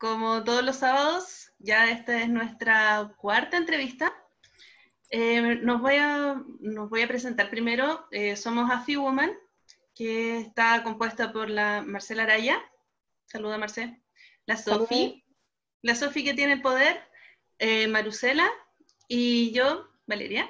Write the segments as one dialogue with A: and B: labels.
A: Como todos los sábados, ya esta es nuestra cuarta entrevista. Nos voy a presentar primero. Somos AFI Woman, que está compuesta por la Marcela Araya. Saluda, Marcela. La Sofi que tiene el poder, Marusela, y yo, Valeria.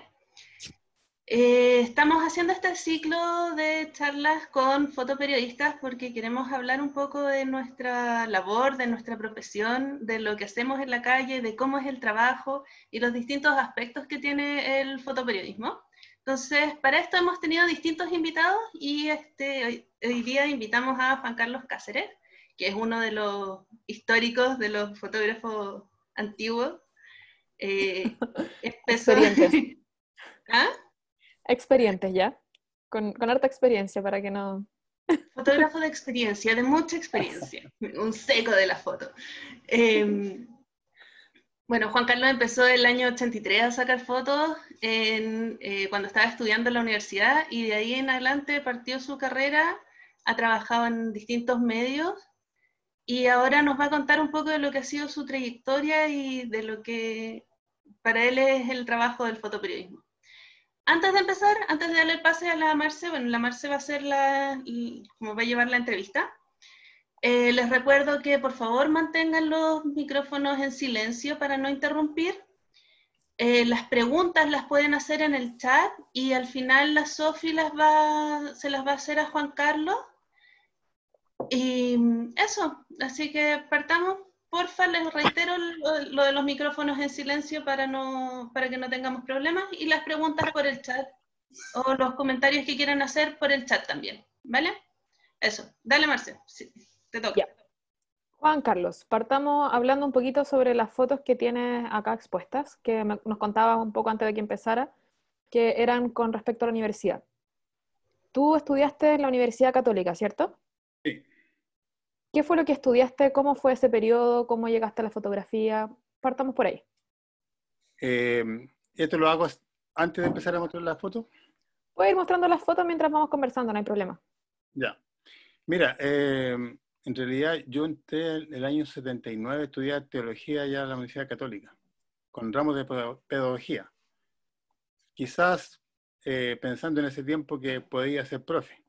A: Estamos haciendo este ciclo de charlas con fotoperiodistas porque queremos hablar un poco de nuestra labor, de nuestra profesión, de lo que hacemos en la calle, de cómo es el trabajo y los distintos aspectos que tiene el fotoperiodismo. Entonces, para esto hemos tenido distintos invitados y hoy día invitamos a Juan Carlos Cáceres, que es uno de los históricos de los fotógrafos antiguos.
B: Experientes.
A: ¿Ah?
B: Experiencias ya, con harta experiencia para que no...
A: Fotógrafo de experiencia, de mucha experiencia, un seco de la foto. Bueno, Juan Carlos empezó el año 83 a sacar fotos cuando estaba estudiando en la universidad y de ahí en adelante partió su carrera, ha trabajado en distintos medios y ahora nos va a contar un poco de lo que ha sido su trayectoria y de lo que para él es el trabajo del fotoperiodismo. Antes de empezar, antes de darle el pase a la Marce, bueno, la Marce va a ser como va a llevar la entrevista. Les recuerdo que por favor mantengan los micrófonos en silencio para no interrumpir. Las preguntas las pueden hacer en el chat y al final la Sofi se las va a hacer a Juan Carlos. Y eso, así que partamos. Porfa, les reitero lo de los micrófonos en silencio para que no tengamos problemas y las preguntas por el chat o los comentarios que quieran hacer por el chat también, ¿vale? Eso, dale Marce, sí, te toca.
B: Ya. Juan Carlos, partamos hablando un poquito sobre las fotos que tienes acá expuestas, que nos contabas un poco antes de que empezara, que eran con respecto a la universidad. Tú estudiaste en la Universidad Católica, ¿cierto?
C: Sí.
B: ¿Qué fue lo que estudiaste? ¿Cómo fue ese periodo? ¿Cómo llegaste a la fotografía? Partamos por ahí.
C: Esto lo hago antes de empezar a mostrar las fotos.
B: Puedes ir mostrando las fotos mientras vamos conversando, no hay problema.
C: Ya. Mira, en realidad yo entré el año 79 a estudiar teología allá en la Universidad Católica, con ramos de pedagogía. Quizás pensando en ese tiempo que podía ser profe.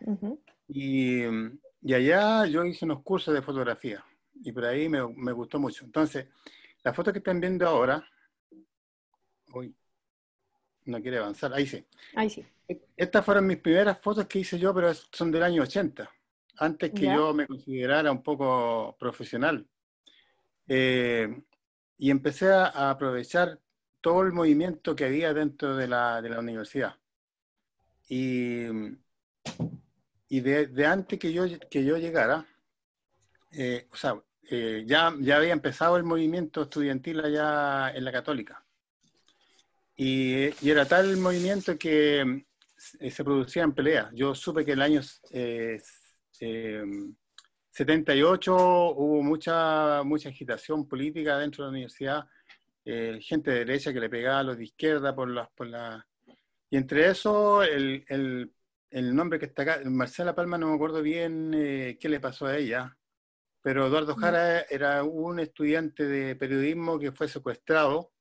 B: Uh-huh.
C: Y allá yo hice unos cursos de fotografía y por ahí me gustó mucho. Entonces, las fotos que están viendo ahora, uy, no quiere avanzar, ahí sí.
B: Ahí sí.
C: Estas fueron mis primeras fotos que hice yo, pero son del año 80, antes que yo me considerara un poco profesional. Y empecé a aprovechar todo el movimiento que había dentro de la universidad. Y de antes que yo llegara, ya había empezado el movimiento estudiantil allá en la Católica. Y era tal el movimiento que se producía en pelea. Yo supe que en el año 78 hubo mucha agitación política dentro de la universidad, gente de derecha que le pegaba a los de izquierda y entre eso el nombre que está acá, Marcela Palma, no me acuerdo bien qué le pasó a ella, pero Eduardo Jara era un estudiante de periodismo que fue secuestrado,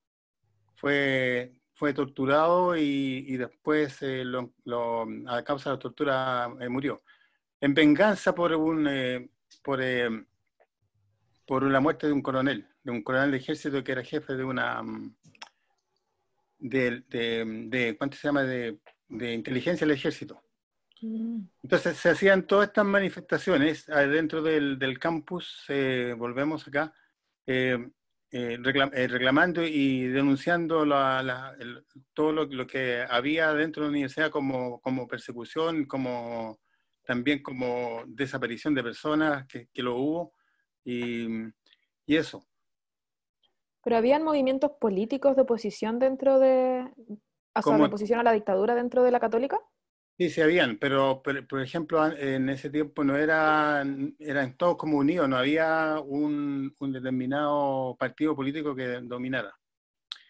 C: fue torturado y después a causa de la tortura murió. En venganza por la muerte de un coronel de ejército que era jefe de una ¿cuánto se llama? De inteligencia del ejército. Entonces se hacían todas estas manifestaciones dentro del campus, volvemos acá, reclamando y denunciando todo lo que había dentro de la universidad como persecución, también como desaparición de personas que lo hubo, y eso.
B: ¿Pero habían movimientos políticos de oposición dentro de... o sea, de oposición a la dictadura dentro de la Católica?
C: Sí, sí habían, pero por ejemplo en ese tiempo no eran todos como unidos, no había un determinado partido político que dominara.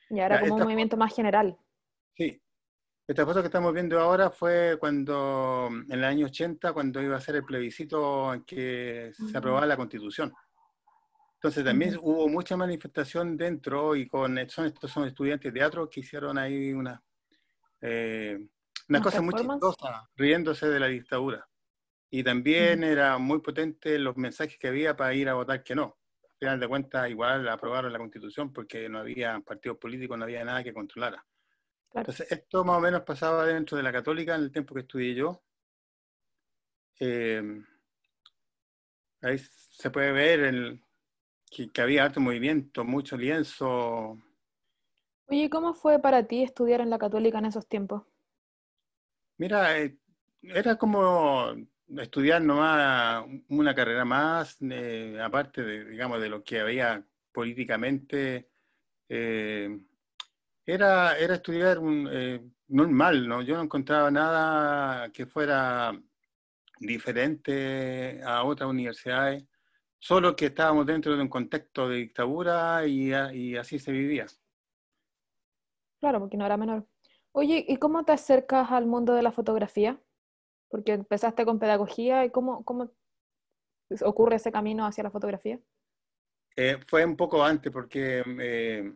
B: Y era como un movimiento más general.
C: Sí. Esta foto que estamos viendo ahora fue en el año 80, cuando iba a ser el plebiscito en que se aprobaba la Constitución. Entonces también hubo mucha manifestación dentro y estos son estudiantes de teatro que hicieron ahí una
B: ¿Unas
C: cosa muy
B: performance?
C: chistosa, riéndose de la dictadura. Y también era muy potente los mensajes que había para ir a votar que no. Al final de cuentas, igual aprobaron la Constitución porque no había partidos políticos, no había nada que controlara.
B: Claro.
C: Entonces, esto más o menos pasaba dentro de la Católica en el tiempo que estudié yo. Eh, Ahí se puede ver que había harto movimiento, mucho lienzo.
B: Oye, ¿cómo fue para ti estudiar en la Católica en esos tiempos?
C: Mira, era como estudiar nomás una carrera más, aparte de, digamos, de lo que había políticamente. eh, era estudiar normal, ¿no? Yo no encontraba nada que fuera diferente a otras universidades, solo que estábamos dentro de un contexto de dictadura y así se vivía.
B: Claro, porque no era menor. Oye, ¿y cómo te acercas al mundo de la fotografía? Porque empezaste con pedagogía y cómo ocurre ese camino hacia la fotografía.
C: Fue un poco antes porque,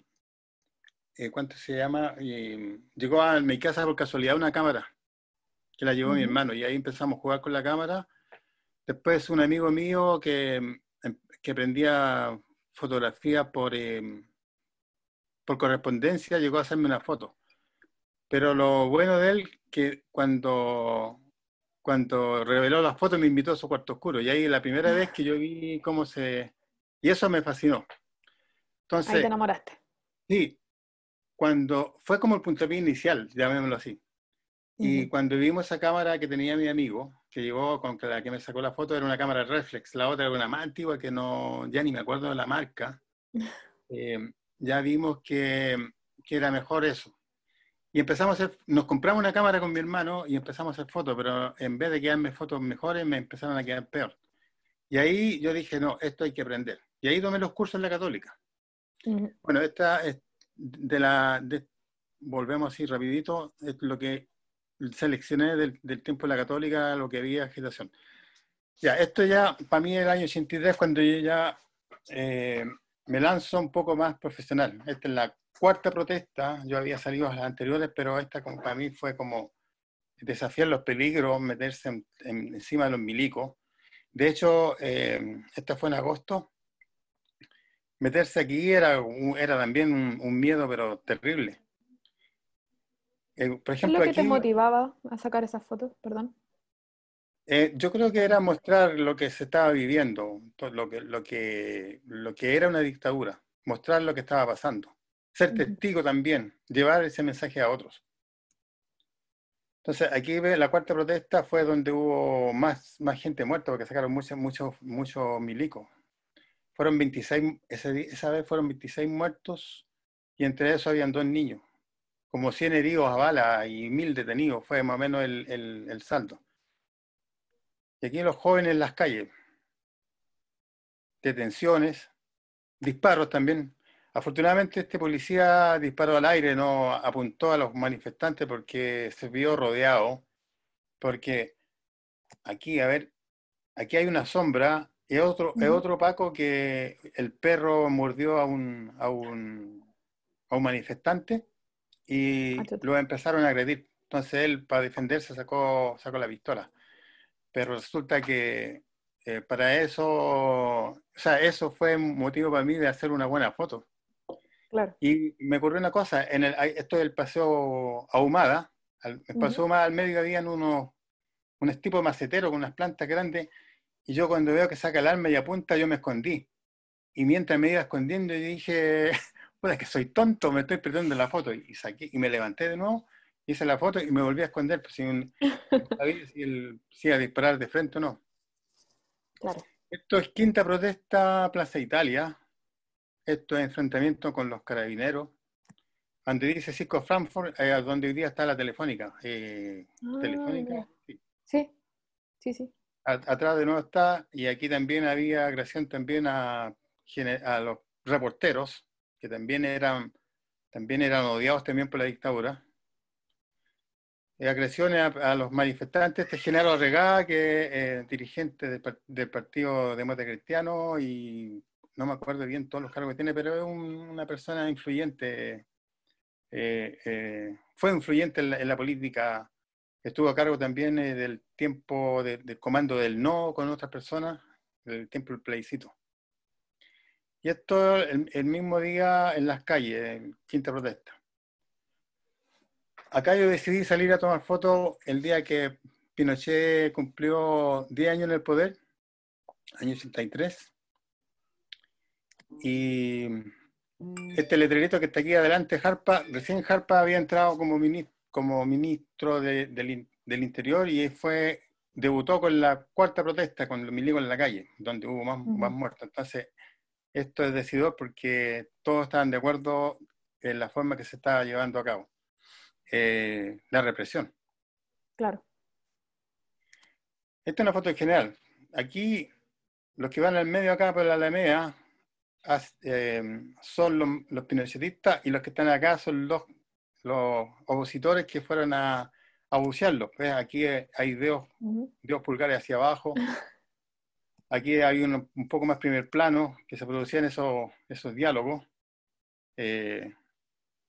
C: ¿cuánto se llama? Llegó a mi casa por casualidad una cámara que la llevó mi
B: Ujú.
C: hermano y ahí empezamos a jugar con la cámara. Después un amigo mío que aprendía fotografía por correspondencia llegó a hacerme una foto. Pero lo bueno de él que cuando reveló las fotos me invitó a su cuarto oscuro y ahí la primera vez que yo vi cómo se... Y eso me fascinó.
B: Ahí te
C: Entonces,
B: enamoraste.
C: sí, cuando fue como el puntapié inicial, llamémoslo así. Y
B: Ujú.
C: cuando vimos esa cámara que tenía mi amigo, que llegó con la que me sacó la foto, era una cámara reflex, la otra era una más antigua que no, ya ni me acuerdo de la marca, eh, ya vimos que era mejor eso. Y empezamos a hacer, nos compramos una cámara con mi hermano y empezamos a hacer fotos, pero en vez de quedarme fotos mejores, me empezaron a quedar peor. Y ahí yo dije, no, esto hay que aprender. Y ahí tomé los cursos en la Católica.
B: Ujú.
C: Bueno, esta es volvemos así rapidito, es lo que seleccioné del tiempo de la Católica, lo que había agitación. Ya, esto ya, para mí el año 83, cuando yo ya eh, me lanzo un poco más profesional. Esta es la cuarta protesta, yo había salido a las anteriores, pero esta como, para mí fue como desafiar los peligros, meterse encima de los milicos. De hecho, esta fue en agosto. Meterse aquí era también un miedo, pero terrible. Por
B: ¿Qué es lo
C: ejemplo,
B: que te
C: aquí
B: motivaba a sacar esas fotos? Perdón.
C: yo creo que era mostrar lo que se estaba viviendo, lo que era una dictadura, mostrar lo que estaba pasando, ser
B: Ujú.
C: testigo también, llevar ese mensaje a otros. Entonces, aquí la cuarta protesta fue donde hubo más gente muerta, porque sacaron muchos milicos. Fueron 26, esa vez fueron 26 muertos y entre esos habían 2 niños, como 100 heridos a bala y 1000 detenidos, fue más o menos el saldo. Y aquí los jóvenes en las calles, detenciones, disparos también. Afortunadamente este policía disparó al aire, no apuntó a los manifestantes porque se vio rodeado, porque aquí, a ver, aquí hay una sombra, y es
B: Ujú.
C: otro Paco que el perro mordió a un manifestante
B: Ah,
C: y
B: chuta.
C: lo empezaron a agredir. Entonces él, para defenderse, sacó la pistola. Pero resulta que para eso, o sea, eso fue motivo para mí de hacer una buena foto.
B: Claro.
C: Y me ocurrió una cosa, esto es el paseo Ahumada, el paseo
B: Ujú.
C: Ahumada al medio habían unos tipos de maceteros con unas plantas grandes, y yo cuando veo que saca el arma y apunta, yo me escondí. Y mientras me iba escondiendo, yo dije, pues es que soy tonto, me estoy perdiendo la foto. Y saqué, y me levanté de nuevo, hice la foto y me volví a esconder, pues no sabía si iba a disparar de frente o no.
B: Claro.
C: Esto es quinta protesta, Plaza Italia. Esto es enfrentamiento con los carabineros. Donde dice Cisco Frankfurt, donde hoy día está la Telefónica.
B: Ah,
C: Telefónica,
B: ya.
C: sí.
B: Sí, sí, sí.
C: Atrás de nuevo está, y aquí también había agresión también a los reporteros, que también eran odiados también por la dictadura. Agresiones a los manifestantes, este Genaro Arregá, que es dirigente del Partido Demócrata Cristiano, y no me acuerdo bien todos los cargos que tiene, pero es una persona influyente, fue influyente en la política, estuvo a cargo también del tiempo del comando del no con otras personas, del tiempo del plebiscito. Y esto el mismo día en las calles, en quinta protesta. Acá yo decidí salir a tomar fotos el día que Pinochet cumplió 10 años en el poder, año 83. Y este letrerito que está aquí adelante, Jarpa, recién Jarpa había entrado como ministro del Interior y debutó con la cuarta protesta, con los milicos en la calle, donde hubo más muertos. Entonces, esto es decidor porque todos estaban de acuerdo en la forma que se estaba llevando a cabo la represión.
B: Claro.
C: Esta es una foto en general. Aquí, los que van al medio acá por la Alameda son los pinochetistas y los que están acá son los opositores que fueron a bucearlos. ¿Ves? Aquí hay dedos pulgares hacia abajo. Aquí hay un poco más primer plano que se producían esos diálogos.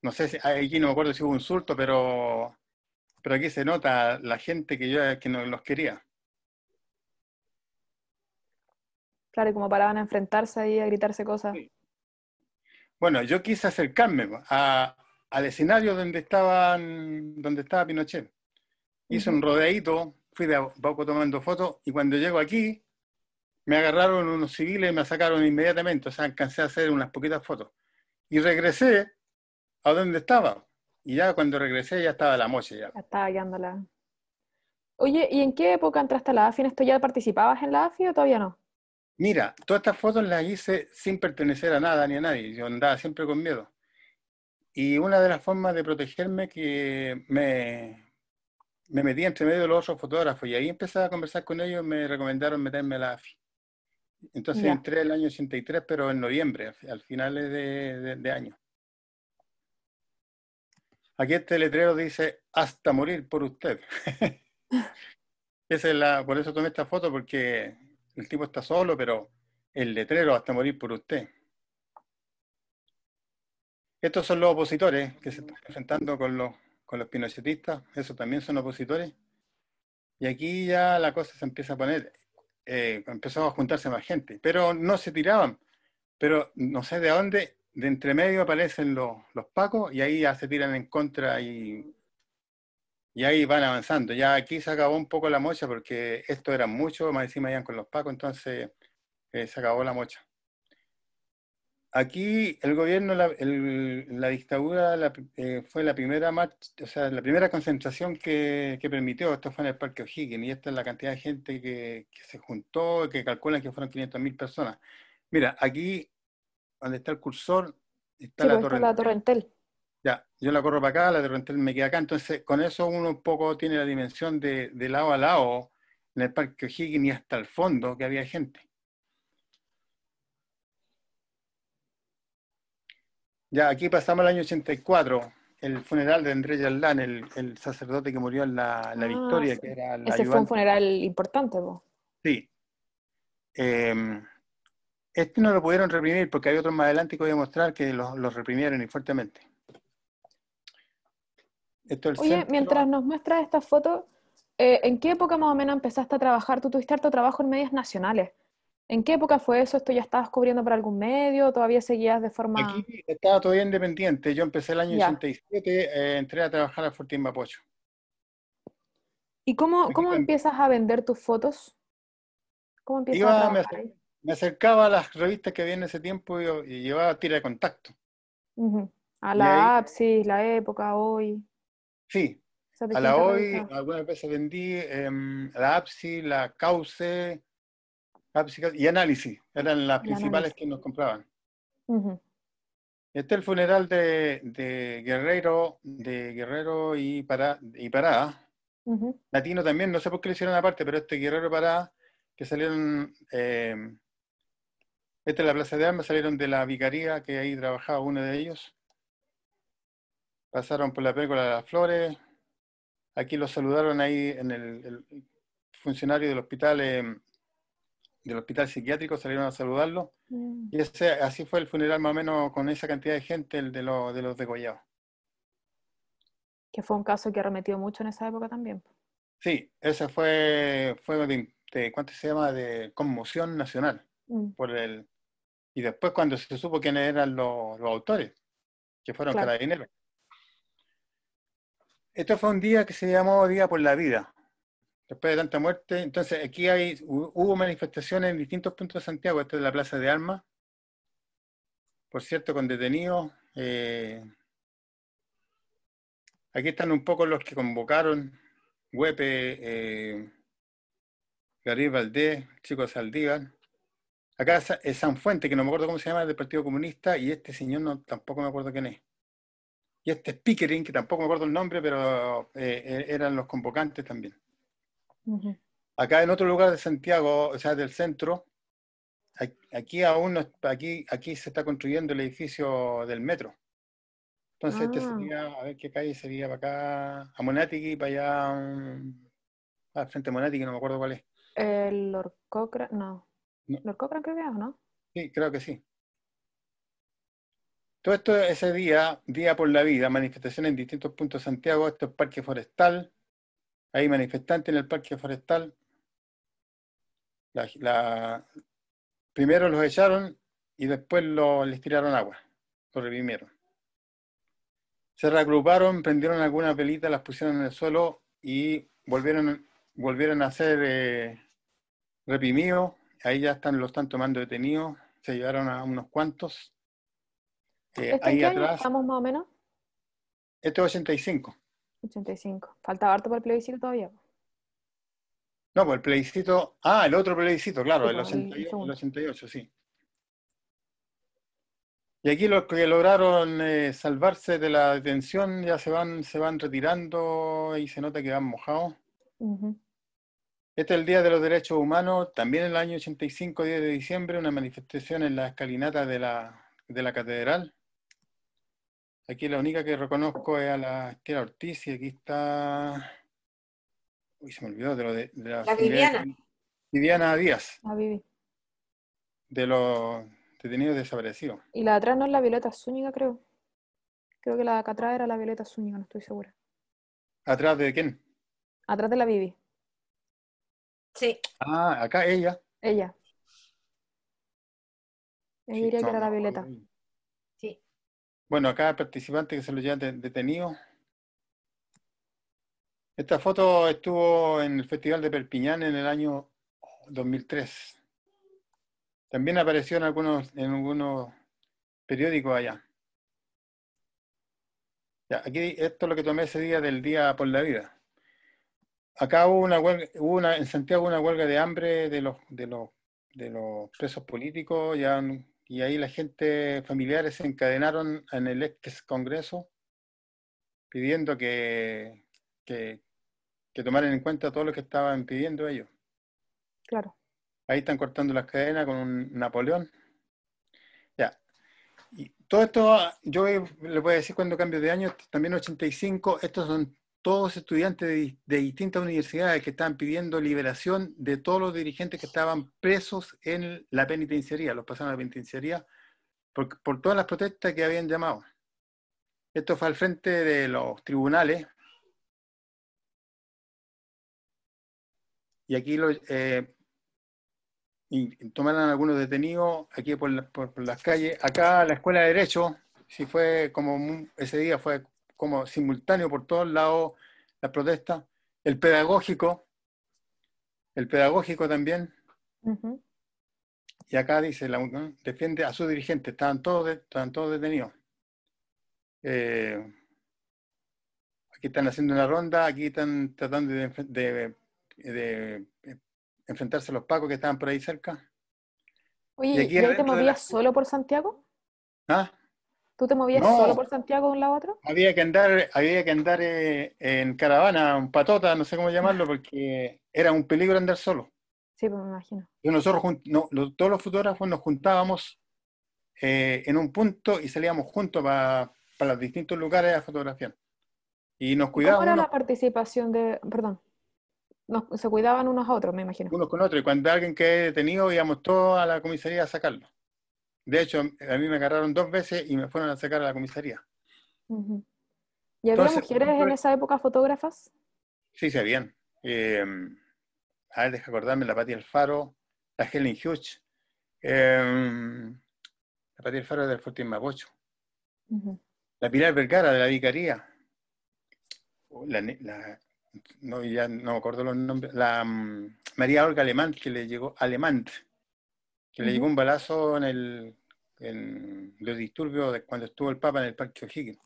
C: No sé, aquí no me acuerdo si hubo un insulto, pero aquí se nota la gente que no los quería.
B: Claro, y como paraban a enfrentarse ahí, a gritarse cosas.
C: Sí. Bueno, yo quise acercarme al escenario donde estaba Pinochet. Hice un rodeadito, fui de a poco tomando fotos, y cuando llego aquí, me agarraron unos civiles y me sacaron inmediatamente, o sea, alcancé a hacer unas poquitas fotos. Y regresé a donde estaba, y ya cuando regresé ya estaba la mocha ya.
B: Ya estaba quedándola. Oye, ¿y en qué época entraste a la AFI? ¿En esto ya participabas en la AFI o todavía no?
C: Mira, todas estas fotos las hice sin pertenecer a nada ni a nadie, yo andaba siempre con miedo. Y una de las formas de protegerme que me metí entre medio de los otros fotógrafos y ahí empecé a conversar con ellos, me recomendaron meterme a la AFI. Entonces
B: Ya.
C: entré el año 83, pero en noviembre, al finales de año. Aquí este letrero dice, hasta morir por usted. Por eso tomé esta foto, porque el tipo está solo, pero el letrero, hasta morir por usted. Estos son los opositores que se están enfrentando con los pinochetistas, esos también son opositores. Y aquí ya la cosa se empieza a poner, empezó a juntarse más gente, pero no se tiraban. Pero no sé de dónde, de entre medio aparecen los pacos y ahí ya se tiran en contra y ahí van avanzando. Ya aquí se acabó un poco la mocha porque esto era mucho, más encima iban con los pacos, entonces se acabó la mocha. Aquí el gobierno, la dictadura fue la primera marcha, o sea, la primera concentración que permitió. Esto fue en el Parque O'Higgins y esta es la cantidad de gente que se juntó, que calculan que fueron 500.000 personas. Mira, aquí donde está el cursor, está
B: Sí,
C: la
B: pues esta es la
C: Torrentel.
B: Torrentel.
C: Ya, yo la corro para acá, la Torrentel me queda acá, entonces con eso uno un poco tiene la dimensión de lado a lado en el Parque O'Higgins y hasta el fondo que había gente. Ya, aquí pasamos al año 84, el funeral de Andrés Yaldán, el sacerdote que murió en la
B: Ah,
C: Victoria,
B: sí.
C: que era el
B: Ese fue un
C: ayudante.
B: funeral importante, po.
C: Sí. Este no lo pudieron reprimir porque hay otros más adelante que voy a mostrar que los reprimieron y fuertemente. Esto es el
B: Oye, mientras
C: centro.
B: nos muestras esta foto, ¿en qué época más o menos empezaste a trabajar? Tú tuviste harto trabajo en medios nacionales. ¿En qué época fue eso? ¿Esto ya estabas cubriendo para algún medio? ¿Todavía seguías de
C: Aquí
B: forma...?
C: estaba todavía independiente. Yo empecé el año
B: Ya.
C: 87, entré a trabajar a Fortín Mapocho.
B: ¿Y cómo,
C: Aquí
B: cómo empiezas a vender tus fotos? ¿Cómo empiezas a
C: iba,
B: trabajar ahí?
C: me acercaba a las revistas que había en ese tiempo y llevaba tira de contacto.
B: Ujú. A
C: Y ahí,
B: la Apsis, la época, hoy,
C: sí,
B: esas
C: a la
B: distintas
C: hoy,
B: revistas.
C: algunas veces vendí la APSI, la Cauce, y Análisis. Eran las
B: El
C: principales
B: análisis.
C: que nos compraban.
B: Ujú,
C: Este es el funeral de Guerrero y Parada.
B: ujú.
C: Latino también, no sé por qué le hicieron aparte, pero este Guerrero y Parada, que salieron, esta es la Plaza de Armas, salieron de la vicaría, que ahí trabajaba uno de ellos. Pasaron por la Pérgola de las Flores. Aquí los saludaron ahí en el funcionario del hospital, del hospital psiquiátrico, salieron a saludarlo.
B: Mm.
C: Y así fue el funeral más o menos con esa cantidad de gente, el de los degollados.
B: Que fue un caso que arremetió mucho en esa época también.
C: Sí, ese fue ¿cuánto se llama? De conmoción nacional.
B: Mm,
C: Y después cuando se supo quiénes eran los autores, que fueron
B: claro.
C: carabineros. Esto fue un día que se llamó Día por la Vida, después de tanta muerte. Entonces aquí hubo manifestaciones en distintos puntos de Santiago. Esta es la Plaza de Armas, por cierto, con detenidos. Aquí están un poco los que convocaron: Huepe, Gabriel Valdés, Chico Saldívar. Acá es San Fuente, que no me acuerdo cómo se llama, del Partido Comunista, y este señor tampoco me acuerdo quién es. Y este es Pickering, que tampoco me acuerdo el nombre, pero eran los convocantes también.
B: Ujú.
C: Acá en otro lugar de Santiago, o sea, del centro, aquí aún no, aquí se está construyendo el edificio del metro. Entonces este
B: Ah,
C: sería, a ver qué calle sería para acá, a Monático y para allá, al frente de Monático, no me acuerdo cuál es.
B: el Lord Cochrane, no.
C: No,
B: Lord Cochrane creo que es, ¿no?
C: sí, creo que sí. Todo esto, ese Día por la Vida, manifestaciones en distintos puntos de Santiago. Esto es Parque Forestal, hay manifestantes en el Parque Forestal. Primero los echaron y después les tiraron agua, los reprimieron. Se reagruparon, prendieron algunas velitas, las pusieron en el suelo y volvieron a ser reprimidos. Ahí ya lo están tomando detenidos, se llevaron a unos cuantos.
B: ¿Esto en
C: Ahí
B: qué año
C: atrás,
B: estamos más o menos?
C: esto es 85.
B: 85. Faltaba harto para el plebiscito todavía.
C: No, pues el plebiscito, el otro plebiscito, claro,
B: Sí,
C: el
B: pues, el
C: 88, el
B: segundo.
C: 88, sí. Y aquí los que lograron salvarse de la detención ya se van retirando y se nota que van mojados.
B: Ujú.
C: Este es el Día de los Derechos Humanos, también en el año 85, 10 de diciembre, una manifestación en la escalinata de la catedral. Aquí la única que reconozco es a la Estela Ortiz, y aquí está, uy, se me olvidó, de las
D: La
C: familiares
D: Viviana.
C: de Viviana Díaz,
B: La Vivi.
C: de los detenidos desaparecidos.
B: Y la de atrás no es la Violeta Zúñiga, creo. Creo que la de acá atrás era la Violeta Zúñiga, no estoy segura.
C: ¿Atrás de quién?
B: Atrás de la Vivi.
D: Sí.
C: Acá ella.
B: Ella. Yo
C: Sí,
B: diría que
C: no,
B: era
C: no
B: la
C: me acuerdo
B: Violeta.
C: de ella.
D: Sí.
C: Bueno, acá hay participantes que se lo llevan detenidos. Esta foto estuvo en el Festival de Perpiñán en el año 2003. También apareció en algunos periódicos allá. Ya, aquí esto es lo que tomé ese día del Día por la Vida. Acá hubo una huelga, en Santiago una huelga de hambre de los presos políticos, y ahí la gente, familiares se encadenaron en el ex Congreso pidiendo que, que tomaran en cuenta todo lo que estaban pidiendo ellos.
B: Claro.
C: Ahí están cortando las cadenas con un Napoleón. Ya. Y todo esto, yo les voy a decir cuando cambio de año, también 85, estos son todos estudiantes de distintas universidades que estaban pidiendo liberación de todos los dirigentes que estaban presos en la penitenciaría, los pasaron a la penitenciaría, por todas las protestas que habían llamado. Esto fue al frente de los tribunales, y aquí y tomaron algunos detenidos aquí por las calles. Acá la Escuela de Derecho, sí fue ese día fue como simultáneo por todos lados las protestas. El pedagógico también,
B: Ujú.
C: y acá dice, defiende a sus dirigentes, estaban todos detenidos. Aquí están haciendo una ronda, aquí están tratando de enfrentarse a los pacos que estaban por ahí cerca. Y
B: Oye,
C: aquí
B: ¿y ahí te
C: adentro de
B: movías solo por Santiago?
C: ¿Ah?
B: ¿Tú te movías solo
C: No,
B: por Santiago de un lado a otro?
C: había que andar en caravana, un patota, no sé cómo llamarlo, porque era un peligro andar solo.
B: Sí, pues me imagino.
C: Y nosotros, todos los fotógrafos nos juntábamos en un punto y salíamos juntos para los distintos lugares a fotografiar. Y nos
B: ¿Y cómo
C: cuidábamos
B: era
C: unos.
B: la participación de, perdón, Se cuidaban unos a otros, me imagino.
C: unos con otros, y cuando alguien quede detenido, íbamos todos a la comisaría a sacarlo. De hecho, a mí me agarraron 2 veces y me fueron a sacar a la comisaría.
B: Ujú. ¿Y había
C: Entonces,
B: mujeres en esa época fotógrafas?
C: sí, se habían. A ver, deja acordarme, la Pati Alfaro, la Helen Hughes, la Pati Alfaro del Fortín Mapocho,
B: Ujú.
C: la Pilar Vergara de la Vicaría, no, ya no me acuerdo los nombres, la María Olga Alemán, que le llegó, que le llegó
B: Ujú.
C: un balazo en los disturbios de cuando estuvo el Papa en el Parque O'Higgins.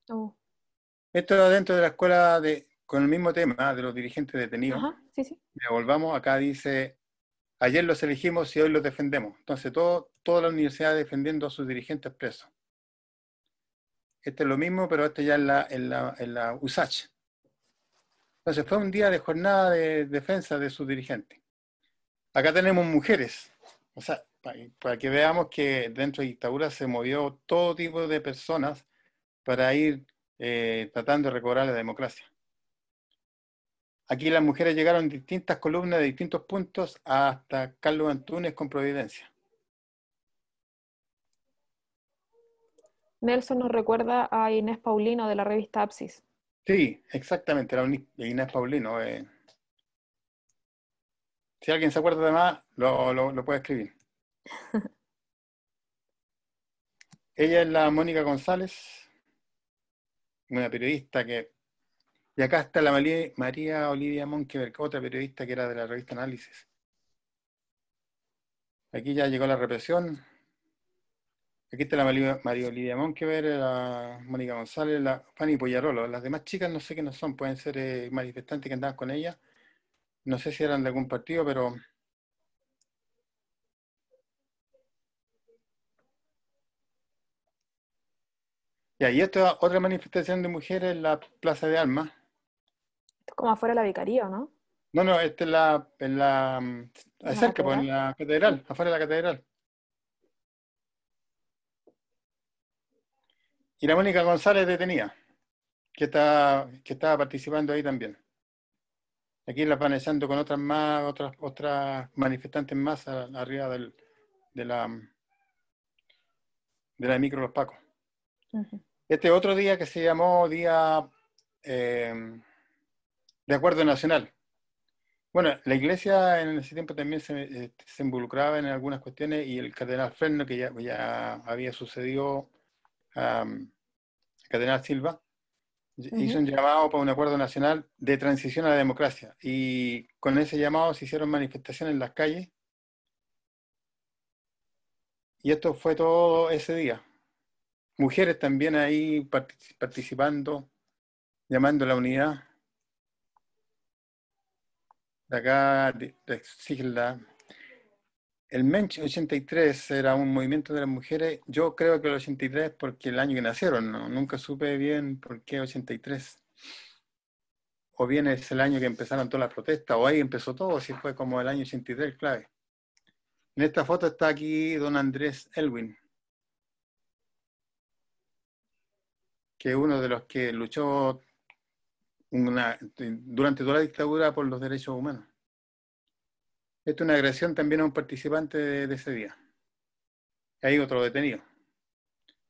B: Oh.
C: Esto dentro de la escuela con el mismo tema de los dirigentes detenidos.
B: Ajá, sí, sí.
C: Mira, volvamos, acá dice, ayer los elegimos y hoy los defendemos. Entonces, toda la universidad defendiendo a sus dirigentes presos. Este es lo mismo, pero este ya en la USACH. Entonces, fue un día de jornada de defensa de sus dirigentes. Acá tenemos mujeres. O sea, para que veamos que dentro de dictadura se movió todo tipo de personas para ir tratando de recobrar la democracia. Aquí las mujeres llegaron en distintas columnas de distintos puntos hasta Carlos Antunes con Providencia.
B: Nelson nos recuerda a Inés Paulino de la revista Apsis.
C: Sí, exactamente, la Inés Paulino. Si alguien se acuerda de más, lo puede escribir. Ella es la Mónica González, una periodista que... Y acá está la María Olivia Monkeberg, otra periodista que era de la revista Análisis. Aquí ya llegó la represión. Aquí está la María Olivia Monkeberg, la Mónica González, la Fanny Poyarolo. Las demás chicas no sé quiénes son, pueden ser manifestantes que andaban con ella. No sé si eran de algún partido, pero... Ya, y esta otra manifestación de mujeres en la Plaza de Armas.
B: Esto es como afuera de la vicaría, ¿no?
C: No, no, esta es
B: ¿En la
C: cerca, pues en
B: catedral?
C: la catedral, afuera de la catedral. Y la Mónica González detenida, que estaba participando ahí también. Aquí la van echando con otras manifestantes más arriba de la micro Los Pacos.
B: Ujú.
C: Este otro día que se llamó Día de Acuerdo Nacional. Bueno, la iglesia en ese tiempo también se involucraba en algunas cuestiones y el cardenal Fresno, que ya había sucedido a cardenal Silva, hizo
B: Ujú.
C: un llamado para un acuerdo nacional de transición a la democracia. Y con ese llamado se hicieron manifestaciones en las calles. Y esto fue todo ese día. Mujeres también ahí participando, llamando a la unidad. De acá exigen el Mensch 83 era un movimiento de las mujeres. Yo creo que el 83 porque el año que nacieron, ¿no? Nunca supe bien por qué 83. O bien es el año que empezaron todas las protestas, o ahí empezó todo, si fue como el año 83 clave. En esta foto está aquí don Andrés Elwin, que es uno de los que luchó durante toda la dictadura por los derechos humanos. Esto es una agresión también a un participante de ese día. Hay otro detenido.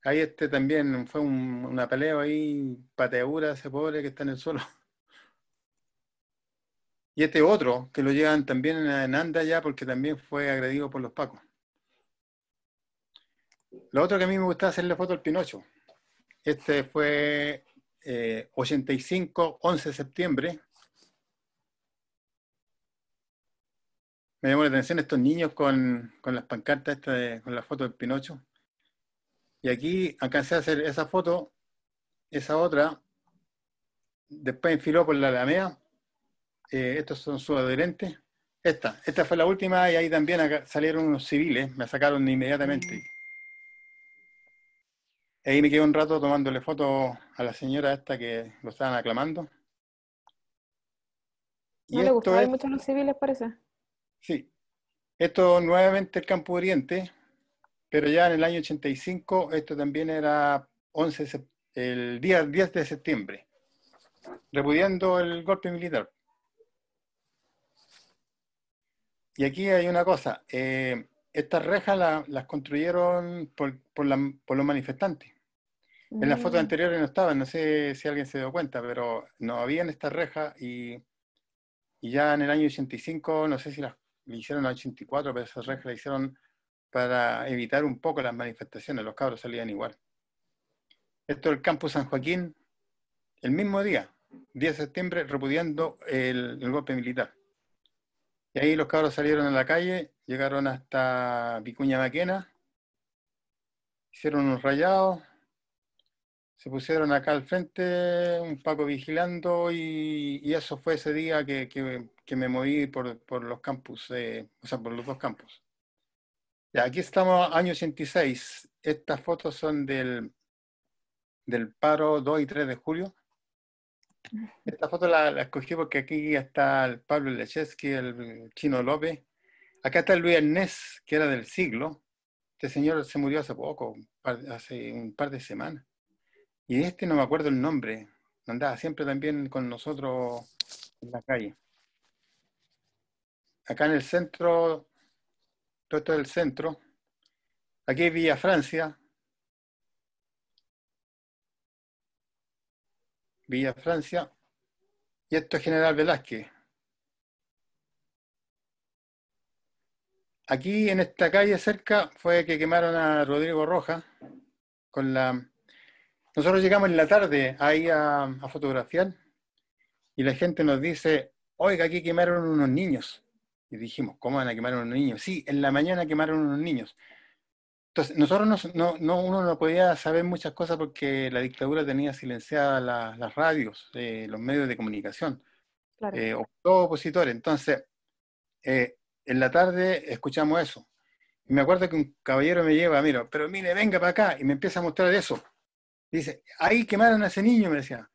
C: Ahí también fue una pelea ahí, pateadura, ese pobre que está en el suelo. Y este otro, que lo llevan también en anda ya porque también fue agredido por los pacos. Lo otro que a mí me gustaba hacerle foto al Pinocho. Este fue 85, 11 de septiembre. Me llamó la atención estos niños con las pancartas con la foto del Pinocho. Y aquí alcancé a hacer esa foto, esa otra. Después enfiló por la Alameda. Estos son sus adherentes. Esta fue la última y ahí también acá salieron unos civiles, me sacaron inmediatamente. Ahí me quedé un rato tomándole fotos a la señora esta que lo estaban aclamando. Y
B: No le
C: esto
B: gustaba ir
C: es,
B: mucho a los civiles, parece.
C: sí, esto nuevamente el Campo Oriente, pero ya en el año 85, esto también era el día 10 de septiembre, repudiando el golpe militar. y aquí hay una cosa. Estas rejas las construyeron por los manifestantes. En las fotos
B: Mm,
C: anteriores no estaban, no sé si alguien se dio cuenta, pero no habían estas rejas y ya en el año 85, no sé si las le hicieron en el 84, pero esas rejas las hicieron para evitar un poco las manifestaciones, los cabros salían igual. Esto es el campus San Joaquín, el mismo día, 10 de septiembre, repudiando el golpe militar. Y ahí los cabros salieron a la calle, llegaron hasta Vicuña Maquena, hicieron unos rayados, se pusieron acá al frente, un Paco vigilando, y eso fue ese día que me moví por los campus, o sea, por los dos campus. Ya, aquí estamos, año 86. Estas fotos son del paro 2 y 3 de julio. Esta foto la escogí porque aquí está el Pablo Lechesky, el Chino López. Acá está el Luis Ernest, que era del siglo. Este señor se murió hace poco, hace un par de semanas. Y este no me acuerdo el nombre. Andaba siempre también con nosotros en la calle. Acá en el centro, todo esto es el centro. Aquí es Villa Francia. Villa Francia. Y esto es General Velázquez. Aquí en esta calle cerca fue que quemaron a Rodrigo Rojas con la... Nosotros llegamos en la tarde ahí a fotografiar y la gente nos dice, oiga, aquí quemaron unos niños. Y dijimos, ¿cómo van a quemar unos niños? Sí, en la mañana quemaron unos niños. Entonces, nosotros uno no podía saber muchas cosas porque la dictadura tenía silenciadas las radios, los medios de comunicación,
B: claro.
C: todos opositores. Entonces, en la tarde escuchamos eso. Y me acuerdo que un caballero me lleva, mira, pero mire, venga para acá, y me empieza a mostrar eso. Dice, ahí quemaron a ese niño, me decía.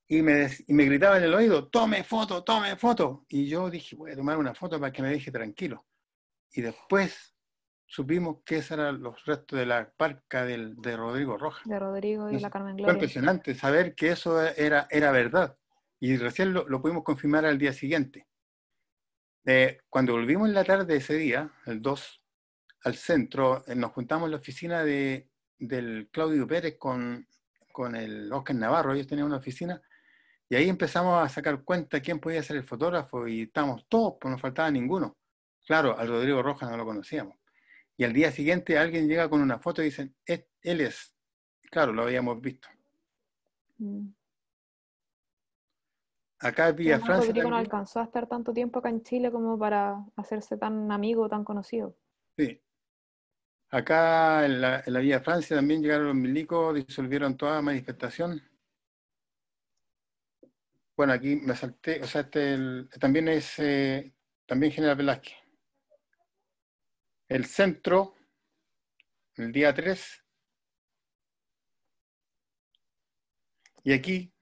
C: Y me gritaba en el oído, tome foto, tome foto. Y yo dije, voy a tomar una foto para que me deje tranquilo. Y después supimos que esos eran los restos de la parca de Rodrigo Rojas.
B: De Rodrigo y la
C: Entonces,
B: Carmen
C: fue
B: Gloria.
C: impresionante saber que eso era verdad. Y recién lo pudimos confirmar al día siguiente. Cuando volvimos en la tarde ese día, el 2, al centro, nos juntamos en la oficina del Claudio Pérez con el Oscar Navarro, ellos tenían una oficina, y ahí empezamos a sacar cuenta quién podía ser el fotógrafo, y estábamos todos, pues no faltaba ninguno. Claro, al Rodrigo Rojas no lo conocíamos. Y al día siguiente alguien llega con una foto y dicen, él es. Claro, lo habíamos visto.
B: Mm.
C: Acá es
B: Y
C: Villa
B: además
C: Francia
B: Rodrigo no
C: también.
B: alcanzó a estar tanto tiempo acá en Chile como para hacerse tan amigo, tan conocido.
C: Sí. Acá en la Villa Francia también llegaron los milicos, disolvieron toda manifestación. Bueno, aquí me salté, o sea, también es también General Velázquez. El centro, el día 3, y aquí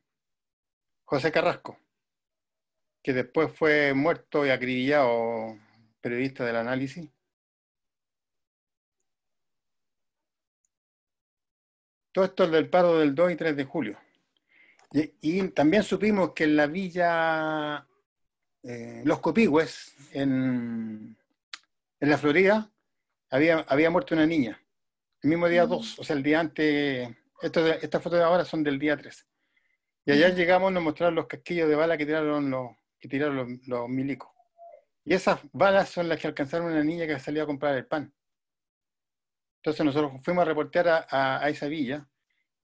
C: José Carrasco, que después fue muerto y acribillado, periodista del análisis. Todo esto es del paro del 2 y 3 de julio. Y también supimos que en la villa Los Copigües, en la Florida, había muerto una niña. El mismo día 2, o sea, el día antes. Estas fotos de ahora son del día 3. Y allá llegamos, nos mostraron los casquillos de bala que tiraron los milicos. Y esas balas son las que alcanzaron a una niña que salía a comprar el pan. Entonces nosotros fuimos a reportear a esa villa,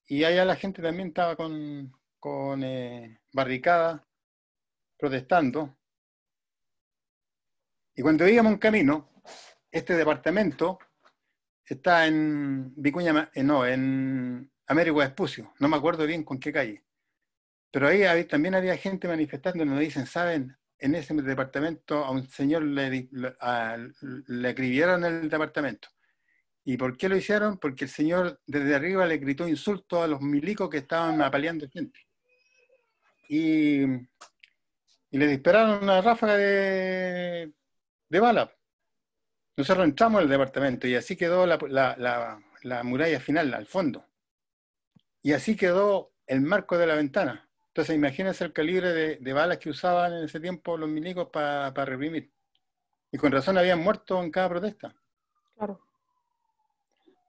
C: y allá la gente también estaba con barricadas, protestando. Y cuando íbamos en camino, este departamento está en Vicuña, no, en Américo Vespucio, no me acuerdo bien con qué calle. Pero ahí también había gente manifestando, nos dicen, ¿saben? En ese departamento a un señor le acribillaron el departamento. ¿Y por qué lo hicieron? Porque el señor desde arriba le gritó insultos a los milicos que estaban apaleando gente. Y le dispararon una ráfaga de bala. Nosotros entramos al departamento y así quedó la muralla final, al fondo. Y así quedó el marco de la ventana. Entonces imagínense el calibre de balas que usaban en ese tiempo los milicos para reprimir. Y con razón habían muerto en cada protesta.
B: Claro.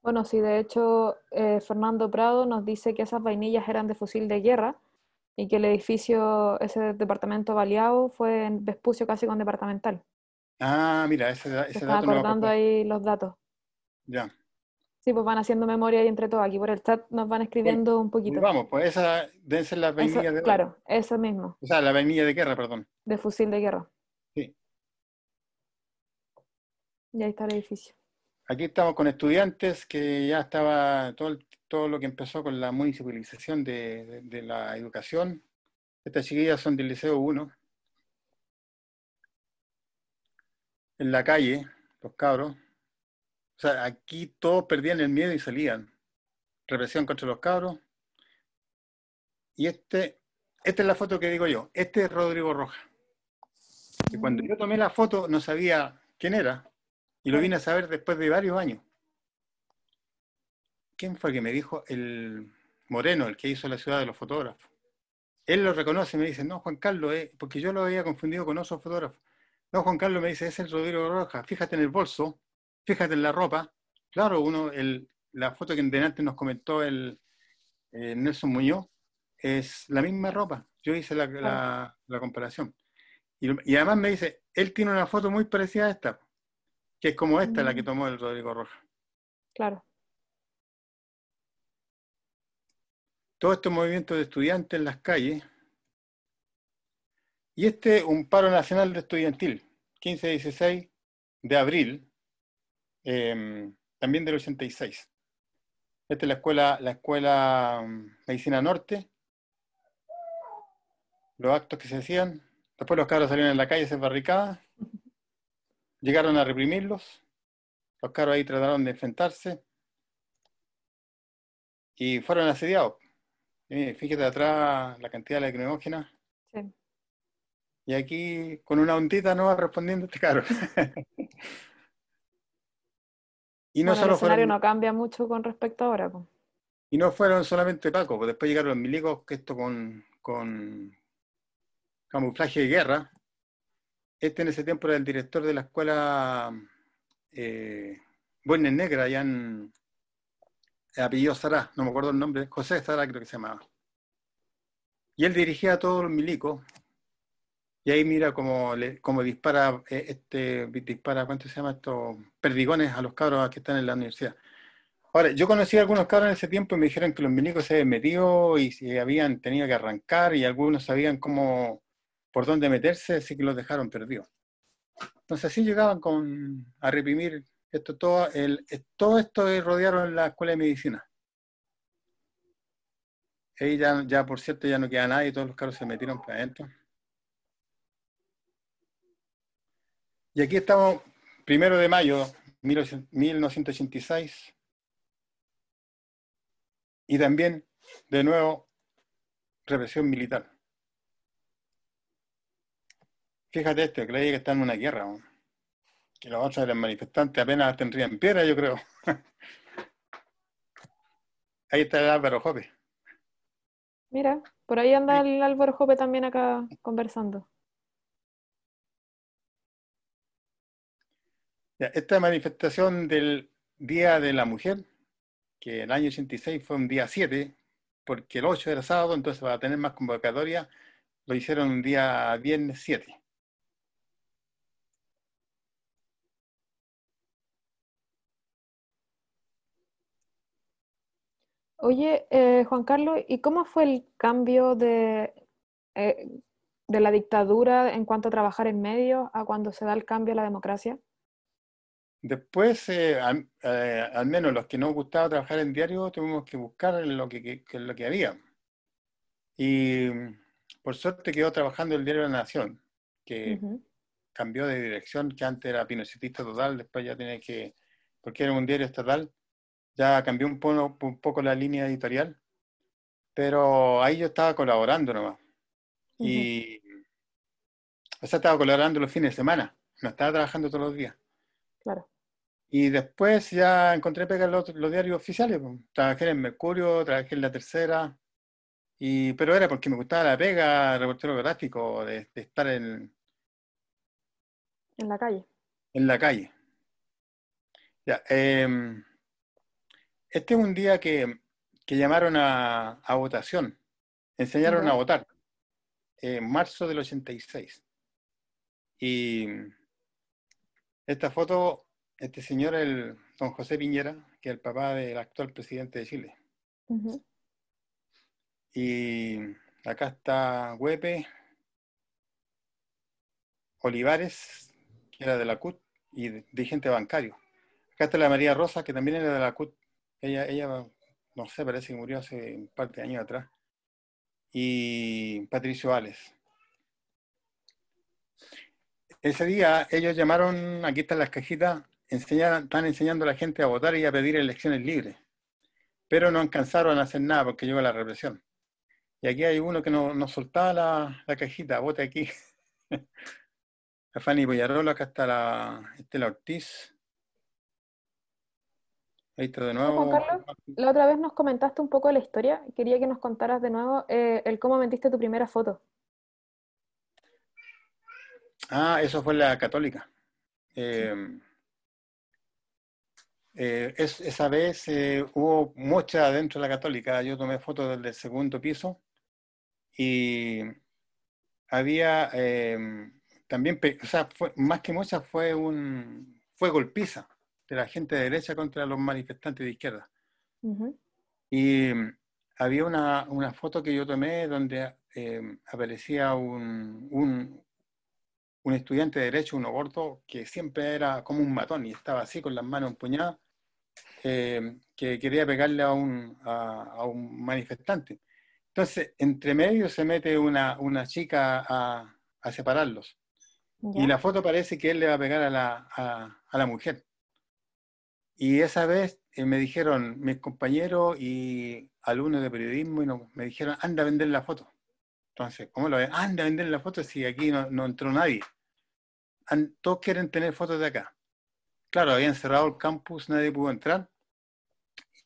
B: Bueno, sí, de hecho, Fernando Prado nos dice que esas vainillas eran de fusil de guerra y que el edificio, ese departamento baleado, fue en Vespucio casi con departamental.
C: Ah, mira,
B: Se
C: ese
B: están
C: dato no lo
B: acordando
C: acordaba.
B: ahí los datos.
C: Ya.
B: Sí, pues van haciendo memoria ahí entre todos. Aquí por el chat nos van
C: Bueno,
B: escribiendo un poquito.
C: vamos, pues esa deben ser las
B: Eso,
C: vainillas de oro.
B: claro, eso mismo,
C: O sea, la vainilla de guerra, perdón.
B: de fusil de guerra.
C: Sí.
B: Y ahí está el edificio.
C: Aquí estamos con estudiantes que ya estaba todo lo que empezó con la municipalización de la educación. Estas chiquillas son del Liceo 1, en la calle, los cabros. O sea, aquí todos perdían el miedo y salían. Represión contra los cabros. Y esta es la foto que digo yo. Este es Rodrigo Rojas. Que cuando yo tomé la foto no sabía quién era. Y lo vine a saber después de varios años. ¿Quién fue el que me dijo? El Moreno, el que hizo la ciudad de los fotógrafos. Él lo reconoce y me dice, no, Juan Carlos, porque yo lo había confundido con otro fotógrafo. No, Juan Carlos me dice, es el Rodrigo Rojas, fíjate en el bolso, fíjate en la ropa. Claro, la foto que delante nos comentó el Nelson Muñoz, es la misma ropa. Yo hice
B: Claro.
C: la comparación. Y además me dice, él tiene una foto muy parecida a esta, que es como esta, la que tomó el Rodrigo Rojas.
B: Claro.
C: Todos estos movimientos de estudiantes en las calles. Y un paro nacional de estudiantil, 15-16 de abril, también del 86. Esta es la escuela Medicina Norte, los actos que se hacían. Después los cabros salieron en la calle, se barricaban, llegaron a reprimirlos, los cabros ahí trataron de enfrentarse y fueron asediados. Fíjate atrás la cantidad de lacrimógenas.
B: Sí.
C: Y aquí con una ondita no va respondiendo este cabro. Y no
B: Bueno, el
C: solo
B: escenario
C: fueron
B: no cambia mucho con respecto a ahora, pues.
C: Y no fueron solamente Paco, pues después llegaron los milicos, que esto con camuflaje de guerra. En ese tiempo era el director de la escuela Buenas Negra, allá en apellido Sará, no me acuerdo el nombre, José Sará creo que se llamaba. Y él dirigía a todos los milicos, y ahí mira cómo dispara, dispara, ¿cuánto se llama esto? Perdigones a los cabros que están en la universidad. Ahora, yo conocí a algunos cabros en ese tiempo y me dijeron que los milicos se habían metido y se habían tenido que arrancar y algunos sabían por dónde meterse, así que los dejaron perdidos. Entonces así llegaban a reprimir todo esto rodearon la escuela de medicina. Ahí ya por cierto ya no queda nadie, todos los cabros se metieron para adentro. Y aquí estamos, 1 de mayo, 1986. Y también, de nuevo, represión militar. Fíjate creía que está en una guerra, ¿no? Que los otros eran manifestantes, apenas tendrían piedra, yo creo. Ahí está el Álvaro Jope.
B: Mira, por ahí anda el Álvaro Jope también acá conversando.
C: Esta manifestación del Día de la Mujer, que el año 86 fue un día 7, porque el 8 era sábado, entonces para tener más convocatoria, lo hicieron un día viernes 7.
B: Oye, Juan Carlos, ¿y cómo fue el cambio eh, de la dictadura en cuanto a trabajar en medios a cuando se da el cambio a la democracia?
C: Después, al menos los que no gustaba trabajar en diario, tuvimos que buscar lo que había. Y por suerte quedó trabajando el diario La Nación, que
B: Ujú.
C: cambió de dirección, que antes era pinochetista total, después ya tenía porque era un diario estatal, ya cambió un poco la línea editorial, pero ahí yo estaba colaborando nomás.
B: Ujú.
C: O sea, estaba colaborando los fines de semana, no estaba trabajando todos los días.
B: Claro.
C: Y después ya encontré pega en los diarios oficiales, pues. Trabajé en Mercurio, trabajé en La Tercera, pero era porque me gustaba la pega, reportero gráfico, de estar
B: En la calle.
C: en la calle. Ya, este es un día que llamaron a votación, enseñaron a
B: ¿Ya?
C: votar, en marzo del 86. Y esta foto, este señor, el don José Piñera, que es el papá del actual presidente de Chile.
B: Ujú.
C: Y acá está Huepe, Olivares, que era de la CUT, y dirigente bancario. Acá está la María Rosa, que también era de la CUT. Ella, no sé, parece que murió hace un par de años atrás. Y Patricio Vales. Ese día ellos llamaron, aquí están las cajitas, están enseñando a la gente a votar y a pedir elecciones libres. Pero no alcanzaron a hacer nada porque llegó la represión. Y aquí hay uno que no soltaba la cajita, vote aquí. La Fanny Boyarolo, acá está la Estela Ortiz. Ahí está de
B: Juan
C: nuevo.
B: Carlos, la otra vez nos comentaste un poco de la historia. Quería que nos contaras de nuevo el cómo metiste tu primera foto.
C: Ah, eso fue la Católica. Esa vez hubo mucha dentro de la Católica. Yo tomé fotos desde el segundo piso y había también, o sea, más que muchas fue golpiza de la gente de derecha contra los manifestantes de izquierda.
B: Ujú.
C: Y había una foto que yo tomé donde aparecía un estudiante de derecho, uno gordo, que siempre era como un matón y estaba así con las manos empuñadas, que quería pegarle a un manifestante. Entonces, entre medio se mete una chica a separarlos. Y
B: ¿Ya?
C: la foto parece que él le va a pegar a la mujer. Y esa vez me dijeron mis compañeros y alumnos de periodismo, me dijeron, anda a vender la foto. Entonces, ¿cómo lo ven? Anda a vender la foto si aquí no entró nadie. Todos quieren tener fotos de acá. Claro, habían cerrado el campus, nadie pudo entrar.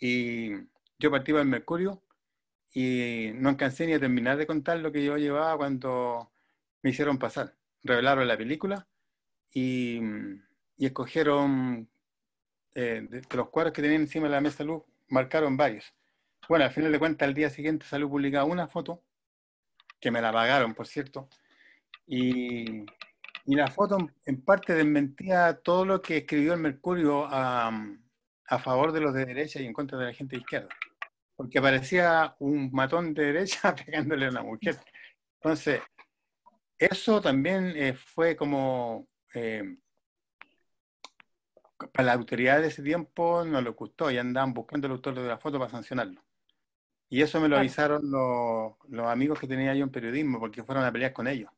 C: Y yo partí para el Mercurio y no alcancé ni a terminar de contar lo que yo llevaba cuando me hicieron pasar. Revelaron la película y, y escogieron de los cuadros que tenían encima de la mesa de luz, marcaron varios. Bueno, al final de cuentas, al día siguiente salió publicada una foto, que me la pagaron, por cierto, y la foto en parte desmentía todo lo que escribió el Mercurio a favor de los de derecha y en contra de la gente de izquierda. Porque parecía un matón de derecha pegándole a una mujer. Entonces, eso también fue como, para la autoridad de ese tiempo no le gustó y andaban buscando al autor de la foto para sancionarlo. Y eso me lo
B: Claro.
C: avisaron los amigos que tenía yo en periodismo, porque fueron a pelear con ellos.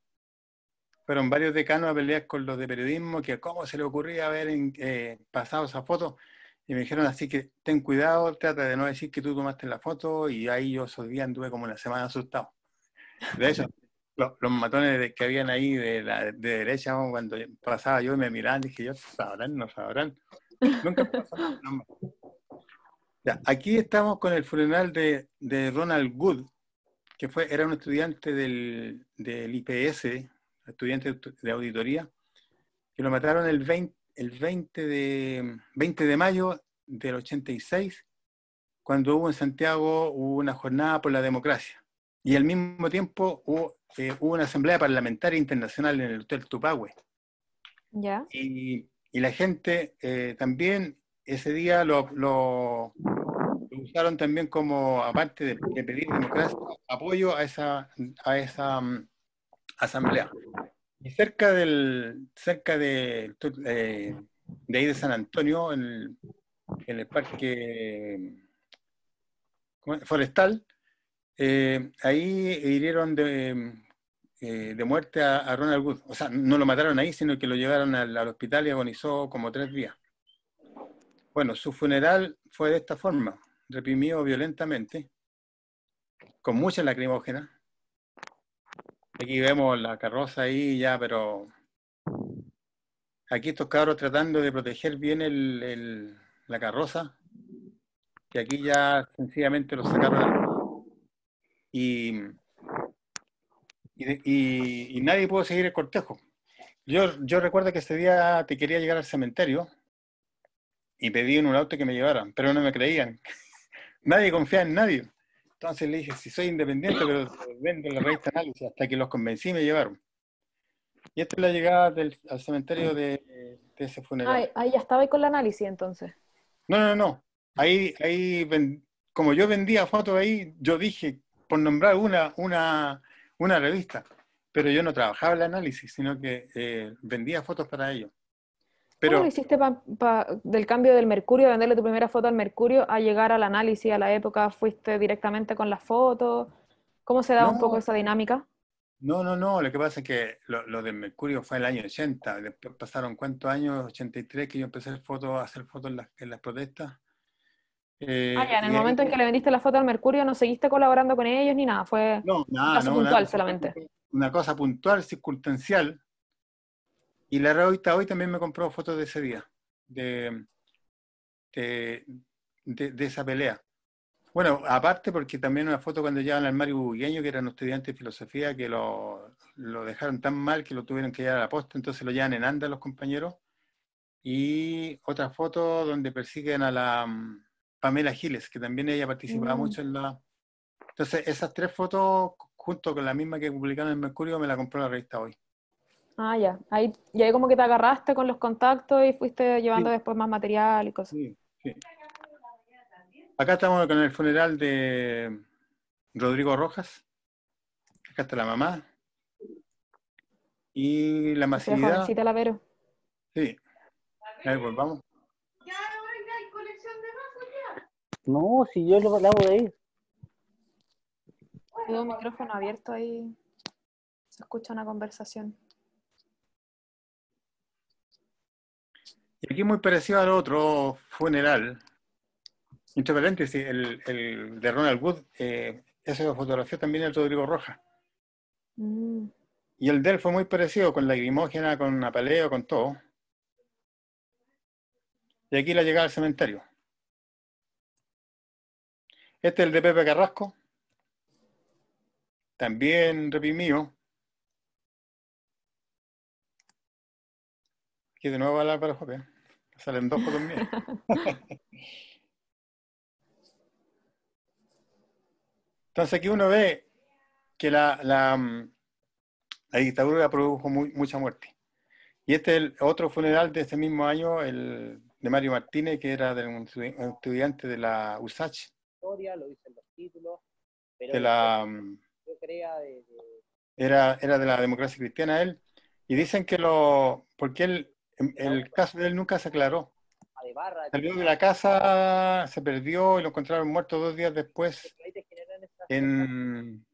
C: Fueron varios decanos a pelear con los de periodismo, que cómo se le ocurría haber pasado esa foto. Y me dijeron así que ten cuidado, trata de no decir que tú tomaste la foto. Y ahí yo esos días anduve como una semana asustado. De hecho, los matones que habían ahí de derecha, cuando pasaba yo y me miraban, dije yo, ¿sabrán? ¿No sabrán? Nunca me pasó nada. Ya, aquí estamos con el funeral de Ronald Wood, que era un estudiante del IPS, estudiante de auditoría, que lo mataron el 20 de mayo del 86, cuando hubo en Santiago una jornada por la democracia. Y al mismo tiempo hubo una asamblea parlamentaria internacional en el Hotel Tupahue.
B: ¿Ya?
C: Y la gente también ese día lo usaron también como, aparte de pedir democracia, apoyo a esa asamblea. Y cerca de ahí de San Antonio, en el parque forestal, ahí hirieron de muerte a Ronald Wood. O sea, no lo mataron ahí, sino que lo llevaron al hospital y agonizó como 3 días. Bueno, su funeral fue de esta forma, reprimido violentamente, con mucha lacrimógena. Aquí vemos la carroza ahí ya, pero aquí estos cabros tratando de proteger bien la carroza, que aquí ya sencillamente lo sacaron y nadie pudo seguir el cortejo. Yo recuerdo que ese día te quería llegar al cementerio y pedí en un auto que me llevaran, pero no me creían. Nadie confía en nadie. Entonces le dije, si soy independiente, pero vendo la revista Análisis, hasta que los convencí y me llevaron. Y esta es la llegada al cementerio de ese funeral.
B: Ahí ya estaba ahí con el análisis entonces.
C: No. Como yo vendía fotos ahí, yo dije, por nombrar una revista, pero yo no trabajaba en el análisis, sino que vendía fotos para ellos.
B: ¿Cómo lo
C: Pero
B: hiciste del cambio del Mercurio, de venderle tu primera foto al Mercurio, a llegar al análisis a la época? ¿Fuiste directamente con las fotos? ¿Cómo se da un poco
C: no,
B: esa dinámica?
C: no, lo que pasa es que lo del Mercurio fue el año 80, después pasaron cuántos años, 83, que yo empecé a hacer fotos en las protestas.
B: Ya, en el
C: Y ahí,
B: momento en que le vendiste la foto al Mercurio, no seguiste colaborando con ellos ni nada, fue
C: no,
B: un
C: nada,
B: caso
C: no, nada,
B: puntual solamente.
C: una cosa puntual, circunstancial. Y la revista Hoy también me compró fotos de ese día, de, de, de esa pelea. Bueno, aparte porque también una foto cuando llevan al Mario Bugueño, que era un estudiante de filosofía, que lo dejaron tan mal que lo tuvieron que llevar a la posta, entonces lo llevan en anda los compañeros. Y otra foto donde persiguen a la Pamela Giles, que también ella participaba
B: Mm.
C: mucho en la... Entonces esas tres fotos, junto con la misma que publicaron en Mercurio, me la compró la revista Hoy.
B: Ya. Y ahí como que te agarraste con los contactos y fuiste llevando
C: Sí,
B: después más material y cosas.
C: sí. Acá estamos con el funeral de Rodrigo Rojas. Acá está la mamá. Y la
B: Se ve
C: masividad,
B: jovencita la Vero.
C: sí. A ver, pues vamos.
E: No, si yo lo hago de ahí.
B: Tengo un micrófono abierto ahí. Se escucha una conversación.
C: Y aquí muy parecido al otro funeral. Entre paréntesis, el de Ronald Wood, ese lo fotografió también el Rodrigo Rojas.
B: Mm.
C: Y el de él fue muy parecido, con lagrimógena, con apaleo, con todo. Y aquí la llegada al cementerio. Este es el de Pepe Carrasco, también reprimido. Aquí de nuevo va el Álvaro Jope. Salen dos fotos mías. Entonces aquí uno ve que la dictadura produjo mucha muerte. Y este es el otro funeral de este mismo año, el de Mario Martínez, que era de un estudiante de la USACH,
E: Lo dicen los títulos, pero
C: de la,
E: yo crea
C: era de la democracia cristiana él, y dicen que porque el caso de él nunca se aclaró.
E: de barra.
C: Salió de la casa, se perdió y lo encontraron muerto 2 días después en...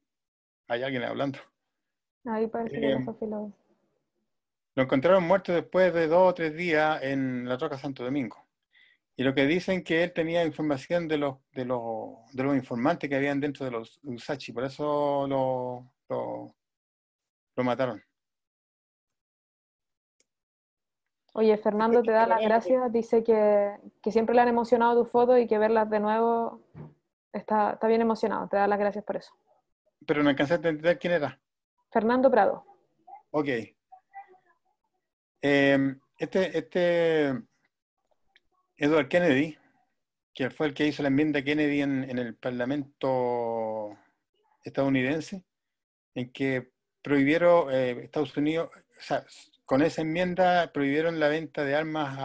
C: Hay alguien hablando.
B: Ahí parece que la Sofía lo...
C: Lo encontraron muerto después de 2 o 3 días en la Roca Santo Domingo. Y lo que dicen que él tenía información de los informantes que habían dentro de los Usachi, por eso lo mataron.
B: Oye, Fernando te da las gracias, dice que siempre le han emocionado tus fotos y que verlas de nuevo está bien emocionado, te da las gracias por eso.
C: Pero no alcanzaste a entender quién era.
B: Fernando Prado.
C: Ok. Este Edward Kennedy, que fue el que hizo la enmienda Kennedy en el Parlamento estadounidense, en que prohibieron Estados Unidos, o sea, con esa enmienda prohibieron la venta de armas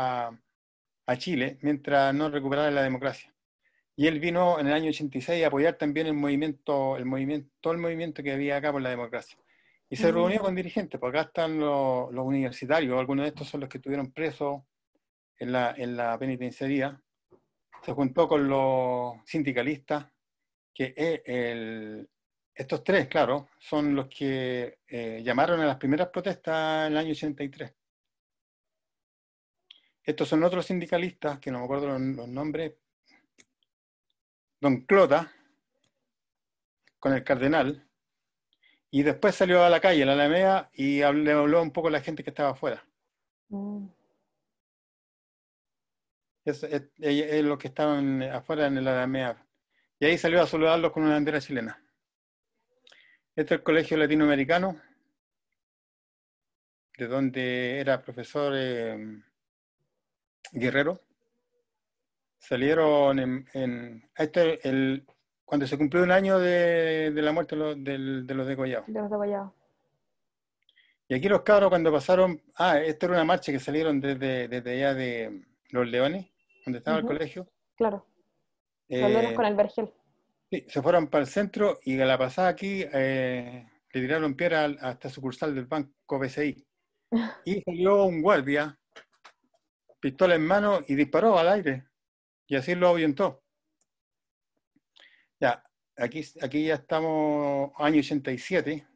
C: a Chile mientras no recuperara la democracia. Y él vino en el año 86 a apoyar también todo el movimiento que había acá por la democracia. Y se reunió con dirigentes, porque acá están los universitarios, algunos de estos son los que estuvieron presos en la penitenciaría. Se juntó con los sindicalistas, que estos tres, claro, son los que llamaron a las primeras protestas en el año 83. Estos son otros sindicalistas, que no me acuerdo los nombres, Don Clota, con el cardenal, y después salió a la calle, a la Alameda, y le habló un poco a la gente que estaba afuera. Es los que estaban afuera en la Alameda. Y ahí salió a saludarlos con una bandera chilena. Este es el Colegio Latinoamericano, de donde era profesor Guerrero, salieron cuando se cumplió un año de la muerte de los degollados.
B: De los degollados.
C: Y aquí los cabros cuando pasaron, esta era una marcha que salieron desde allá de Los Leones, donde estaba el colegio.
B: Claro. Los Leones con el vergel.
C: Sí, se fueron para el centro y a la pasada aquí le tiraron piedra hasta sucursal del banco BCI. Y salió un guardia, pistola en mano, y disparó al aire. Y así lo ahuyentó. Ya, aquí ya estamos, año 87,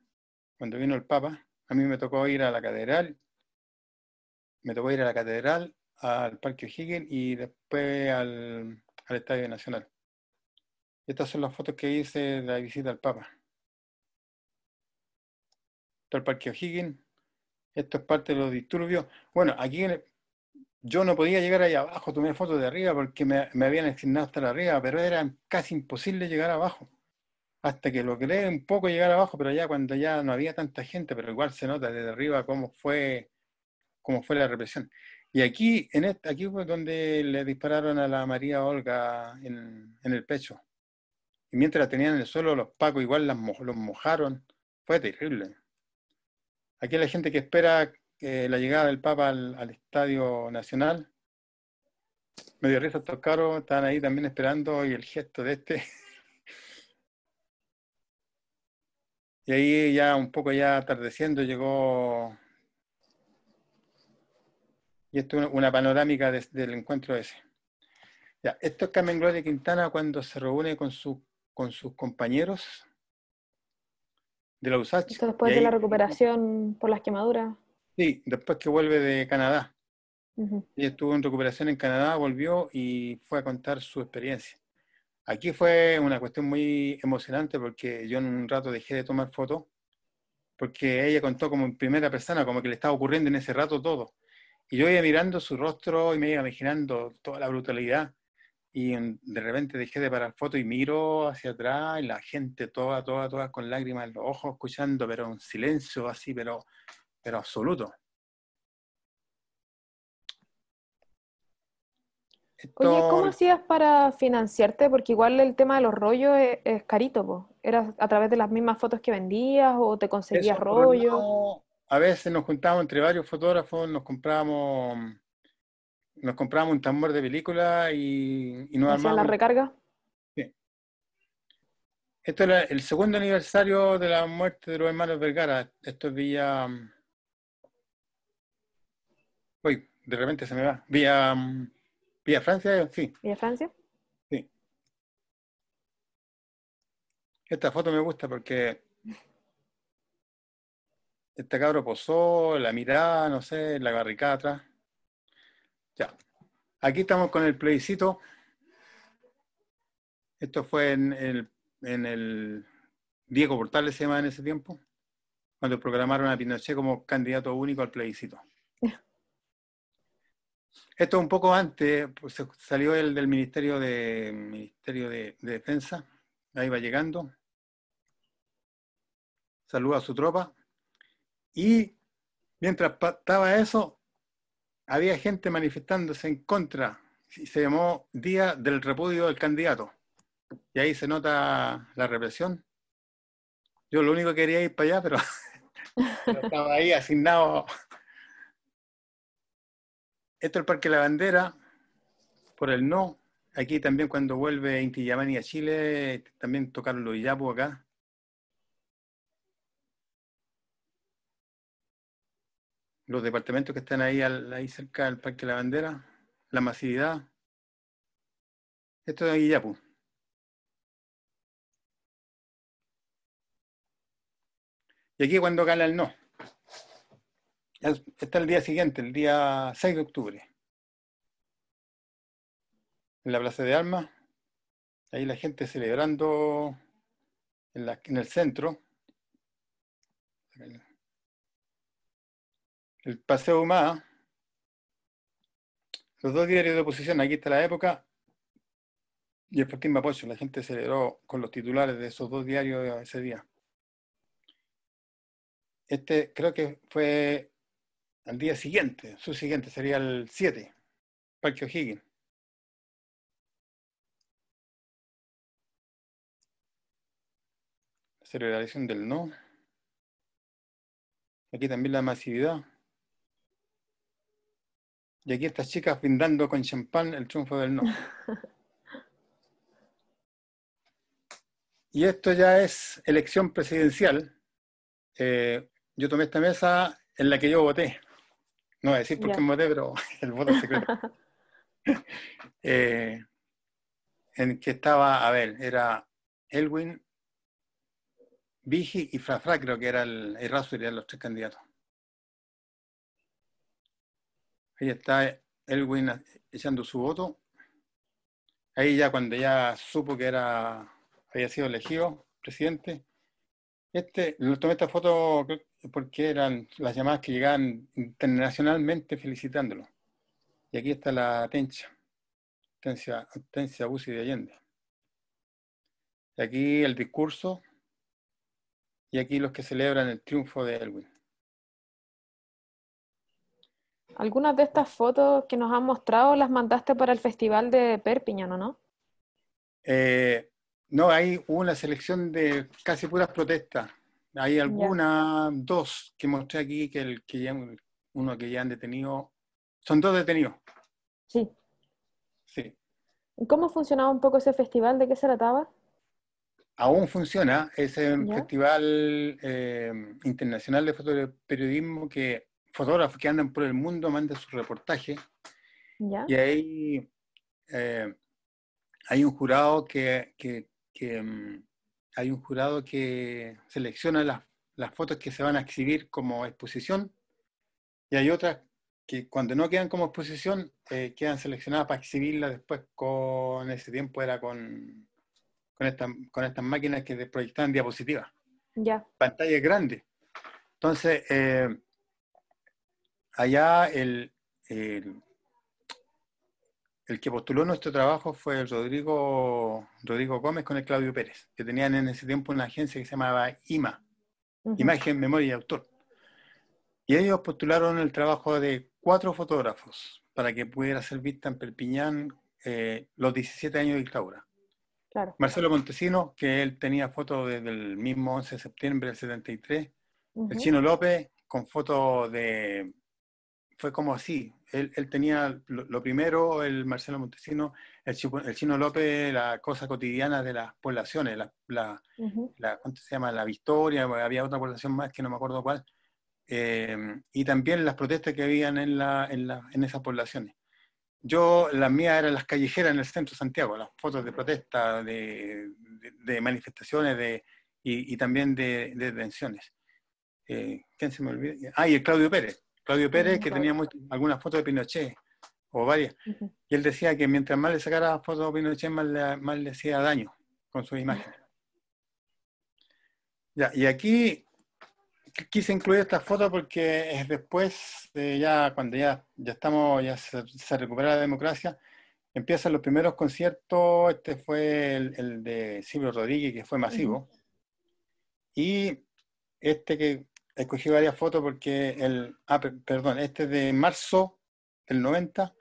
C: cuando vino el Papa. A mí me tocó ir a la catedral. Al Parque O'Higgins y después al Estadio Nacional. Estas son las fotos que hice de la visita al Papa. Esto es el Parque O'Higgins. Esto es parte de los disturbios. Bueno, aquí yo no podía llegar ahí abajo, tomé fotos de arriba porque me habían asignado hasta arriba, pero era casi imposible llegar abajo. Hasta que logré un poco llegar abajo, pero ya cuando ya no había tanta gente, pero igual se nota desde arriba cómo fue la represión. Y aquí, aquí fue donde le dispararon a la María Olga en el pecho. Y mientras la tenían en el suelo, los pacos igual los mojaron. Fue terrible. Aquí la gente que espera la llegada del Papa al Estadio Nacional. Me dio risa estos caros, estaban ahí también esperando, y el gesto de este. Y ahí ya un poco ya atardeciendo llegó. Y esto es una panorámica del encuentro ese. Ya, esto es Carmen Gloria Quintana cuando se reúne con sus compañeros de la USACH.
B: Esto después de la recuperación por las quemaduras.
C: Sí, después que vuelve de Canadá.
B: Uh-huh.
C: Ella estuvo en recuperación en Canadá, volvió y fue a contar su experiencia. Aquí fue una cuestión muy emocionante porque yo en un rato dejé de tomar fotos porque ella contó como en primera persona, como que le estaba ocurriendo en ese rato todo. Y yo iba mirando su rostro y me iba imaginando toda la brutalidad. Y de repente dejé de parar fotos y miro hacia atrás y la gente toda con lágrimas en los ojos, escuchando, pero en silencio así, pero absoluto.
B: Oye, ¿cómo hacías para financiarte? Porque igual el tema de los rollos es carito, po. ¿Era a través de las mismas fotos que vendías o te conseguías rollos?
C: A veces nos juntábamos entre varios fotógrafos, nos comprábamos un tambor de película y nos
B: ¿Hacían
C: armábamos.
B: la recarga?
C: Sí. Esto era el segundo aniversario de la muerte de los hermanos Vergara. Esto es vía... Uy, de repente se me va. Vía Francia, sí.
B: ¿Vía Francia?
C: Sí. Esta foto me gusta porque este cabro posó, la mirada, no sé, la barricada atrás. Ya. Aquí estamos con el plebiscito. Esto fue en el Diego Portales, se llama en ese tiempo, cuando programaron a Pinochet como candidato único al plebiscito. Esto un poco antes, pues salió el del Ministerio de Defensa, ahí va llegando, saluda a su tropa, y mientras estaba eso, había gente manifestándose en contra, y se llamó Día del Repudio del Candidato, y ahí se nota la represión. Yo lo único que quería ir para allá, pero estaba ahí asignado. Esto es el Parque de la Bandera, por el no. Aquí también cuando vuelve Inti Illimani a Chile, también tocaron los Iyapu acá. Los departamentos que están ahí cerca del Parque de la Bandera, la masividad. Esto es Iyapu. Y aquí cuando gana el no. Está el día siguiente, el día 6 de octubre. En la Plaza de Armas. Ahí la gente celebrando en el centro. El Paseo Humada. Los dos diarios de oposición, aquí está La Época y el Fortín Mapocho. La gente celebró con los titulares de esos dos diarios ese día. Este creo que fue al día siguiente, su siguiente sería el 7, Parque O'Higgins. Celebración del no. Aquí también la masividad. Y aquí estas chicas brindando con champán el triunfo del no. Y esto ya es elección presidencial. Yo tomé esta mesa en la que yo voté. No voy a decir por
B: Ya.
C: quién voté, pero el voto es secreto. En que estaba, a ver, era Elwin, Vigi y Frafra, creo que era el Errázuriz, eran los 3 candidatos. Ahí está Elwin echando su voto. Ahí ya cuando ya supo que había sido elegido presidente. Tomé esta foto porque eran las llamadas que llegaban internacionalmente felicitándolo. Y aquí está la Hortensia Bussi de Allende. Y aquí el discurso. Y aquí los que celebran el triunfo de Elwin.
B: Algunas de estas fotos que nos han mostrado las mandaste para el Festival de Perpiñán, ¿o no?
C: No, hay una selección de casi puras protestas. Hay algunas, 2 que mostré aquí, uno que ya han detenido. Son 2 detenidos.
B: Sí.
C: Sí.
B: ¿Y cómo funcionaba un poco ese festival? ¿De qué se trataba?
C: Aún funciona. Es un
B: ¿Ya?
C: festival internacional de fotoperiodismo que fotógrafos que andan por el mundo mandan sus reportajes.
B: ¿Ya?
C: Y ahí hay un jurado hay un jurado que selecciona las fotos que se van a exhibir como exposición, y hay otras que cuando no quedan como exposición quedan seleccionadas para exhibirlas después. En ese tiempo era con estas máquinas que proyectaban diapositivas,
B: Ya.
C: pantallas grandes. Entonces, allá el que postuló nuestro trabajo fue el Rodrigo Gómez con el Claudio Pérez, que tenían en ese tiempo una agencia que se llamaba IMA, Imagen, Memoria y Autor. Y ellos postularon el trabajo de 4 fotógrafos para que pudiera ser vista en Perpiñán los 17 años de dictadura.
B: Claro.
C: Marcelo Montesino, que él tenía fotos desde el mismo 11 de septiembre del 73. El Chino López, con fotos fue como así. Él tenía lo primero, el Marcelo Montesino, el Chino López, la cosa cotidiana de las poblaciones, ¿cuánto se llama? La Victoria, había otra población más que no me acuerdo cuál, y también las protestas que habían en esas poblaciones. Las mías eran las callejeras en el centro de Santiago, las fotos de protesta, de manifestaciones y también de detenciones. ¿Quién se me olvida? Y el Claudio Pérez. Claudio Pérez, que tenía algunas fotos de Pinochet, o varias. Y él decía que mientras más le sacara fotos de Pinochet, más le hacía daño con sus imágenes. Ya, y aquí quise incluir esta foto porque es después, cuando ya se recupera la democracia, empiezan los primeros conciertos. Este fue el de Silvio Rodríguez, que fue masivo. Y este que escogí varias fotos porque este es de marzo del 90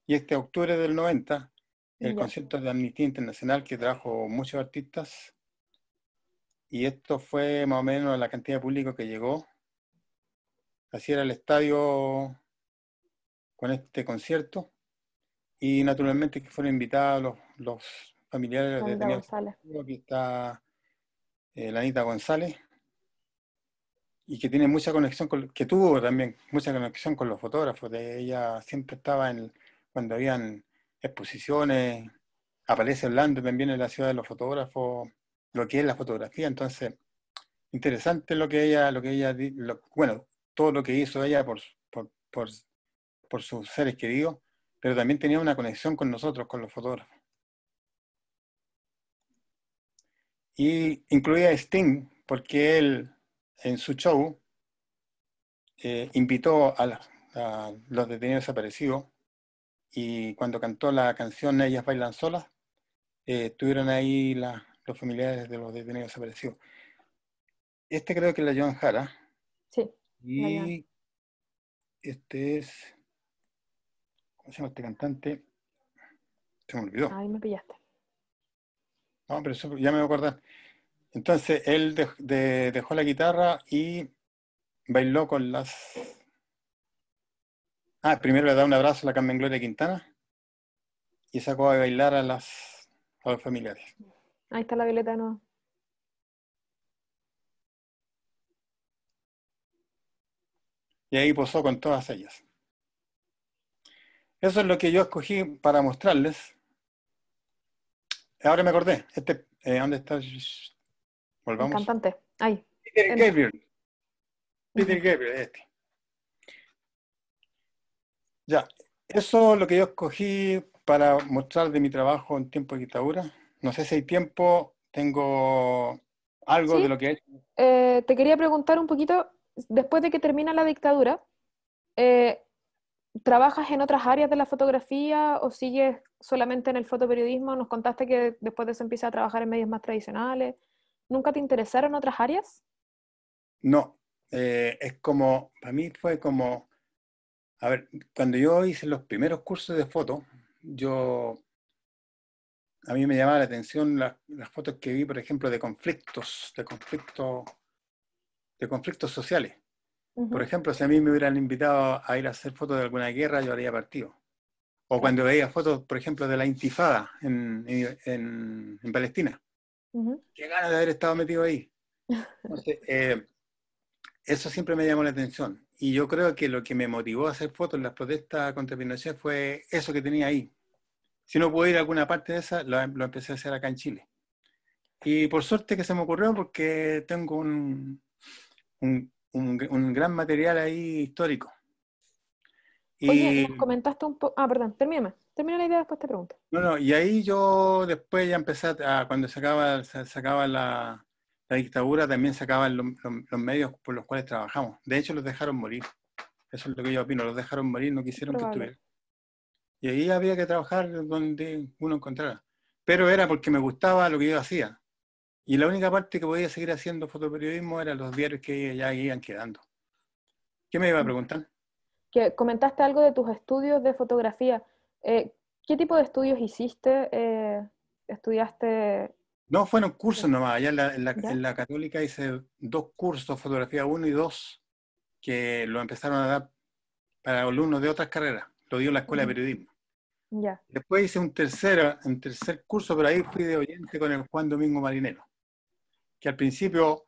C: y este de octubre del 90, el concierto de Amnistía Internacional que trajo muchos artistas. Y esto fue más o menos la cantidad de público que llegó. Así era el estadio con este concierto. Y naturalmente que fueron invitados los familiares de Daniel González. Aquí está la Anita González. Y que tiene mucha conexión que tuvo también mucha conexión con los fotógrafos. Ella siempre estaba cuando habían exposiciones, aparece hablando también en la ciudad de los fotógrafos, lo que es la fotografía. Entonces, interesante todo lo que hizo ella por sus seres queridos, pero también tenía una conexión con nosotros, con los fotógrafos. Y incluía a Sting, porque él, en su show, invitó a los detenidos desaparecidos, y cuando cantó la canción Ellas Bailan Solas, estuvieron ahí los familiares de los detenidos desaparecidos. Este creo que es la Joan Jara.
B: Sí.
C: Y este es, ¿cómo se llama este cantante? Se me olvidó.
B: Ahí me pillaste.
C: No, pero eso ya me voy a acordar. Entonces, él dejó la guitarra y bailó con las... Ah, primero le da un abrazo a la Carmen Gloria Quintana y sacó a bailar a los familiares.
B: Ahí está la Violeta de nuevo.
C: Y ahí posó con todas ellas. Eso es lo que yo escogí para mostrarles. Ahora me acordé. ¿Dónde está?
B: El
C: Volvamos.
B: cantante. Ahí.
C: Peter
B: Él.
C: Gabriel. Peter Gabriel, este. Ya. Eso es lo que yo escogí para mostrar de mi trabajo en tiempo de dictadura. No sé si hay tiempo. Tengo algo de
B: Sí,
C: lo que he hecho.
B: te quería preguntar un poquito, después de que termina la dictadura, eh, ¿trabajas en otras áreas de la fotografía o sigues solamente en el fotoperiodismo? Nos contaste que después de eso empiezas a trabajar en medios más tradicionales. ¿Nunca te interesaron otras áreas?
C: No. Es como, para mí fue como, a ver, cuando yo hice los primeros cursos de foto, a mí me llamaba la atención las fotos que vi, por ejemplo, de conflictos sociales. Por ejemplo, si a mí me hubieran invitado a ir a hacer fotos de alguna guerra, yo habría partido. O cuando veía fotos, por ejemplo, de la Intifada en Palestina. Qué ganas de haber estado metido ahí. Entonces, eso siempre me llamó la atención. Y yo creo que lo que me motivó a hacer fotos en las protestas contra Pinochet fue eso que tenía ahí. Si no pude ir a alguna parte de esa, lo empecé a hacer acá en Chile. Y por suerte que se me ocurrió porque tengo un gran material ahí histórico.
B: Oye,
C: Y,
B: nos comentaste un poco... Ah, perdón, termina la idea, después te pregunto.
C: y ahí yo después ya empecé cuando se acaba la dictadura, también se acaban los medios por los cuales trabajamos. De hecho, los dejaron morir. Eso es lo que yo opino, los dejaron morir, no quisieron que
B: Probable.
C: estuvieran. Y ahí había que trabajar donde uno encontrara. Pero era porque me gustaba lo que yo hacía. Y la única parte que podía seguir haciendo fotoperiodismo eran los diarios que ya iban quedando. ¿Qué me iba a preguntar?
B: Que comentaste algo de tus estudios de fotografía. ¿Qué tipo de estudios hiciste? ¿Estudiaste?
C: No, fueron cursos nomás. Allá
B: ¿Ya?
C: en la Católica hice 2 cursos, fotografía 1 y 2, que lo empezaron a dar para alumnos de otras carreras. Lo dio la Escuela de Periodismo.
B: Ya.
C: Después hice un tercer curso, pero ahí fui de oyente con el Juan Domingo Marinero, que al principio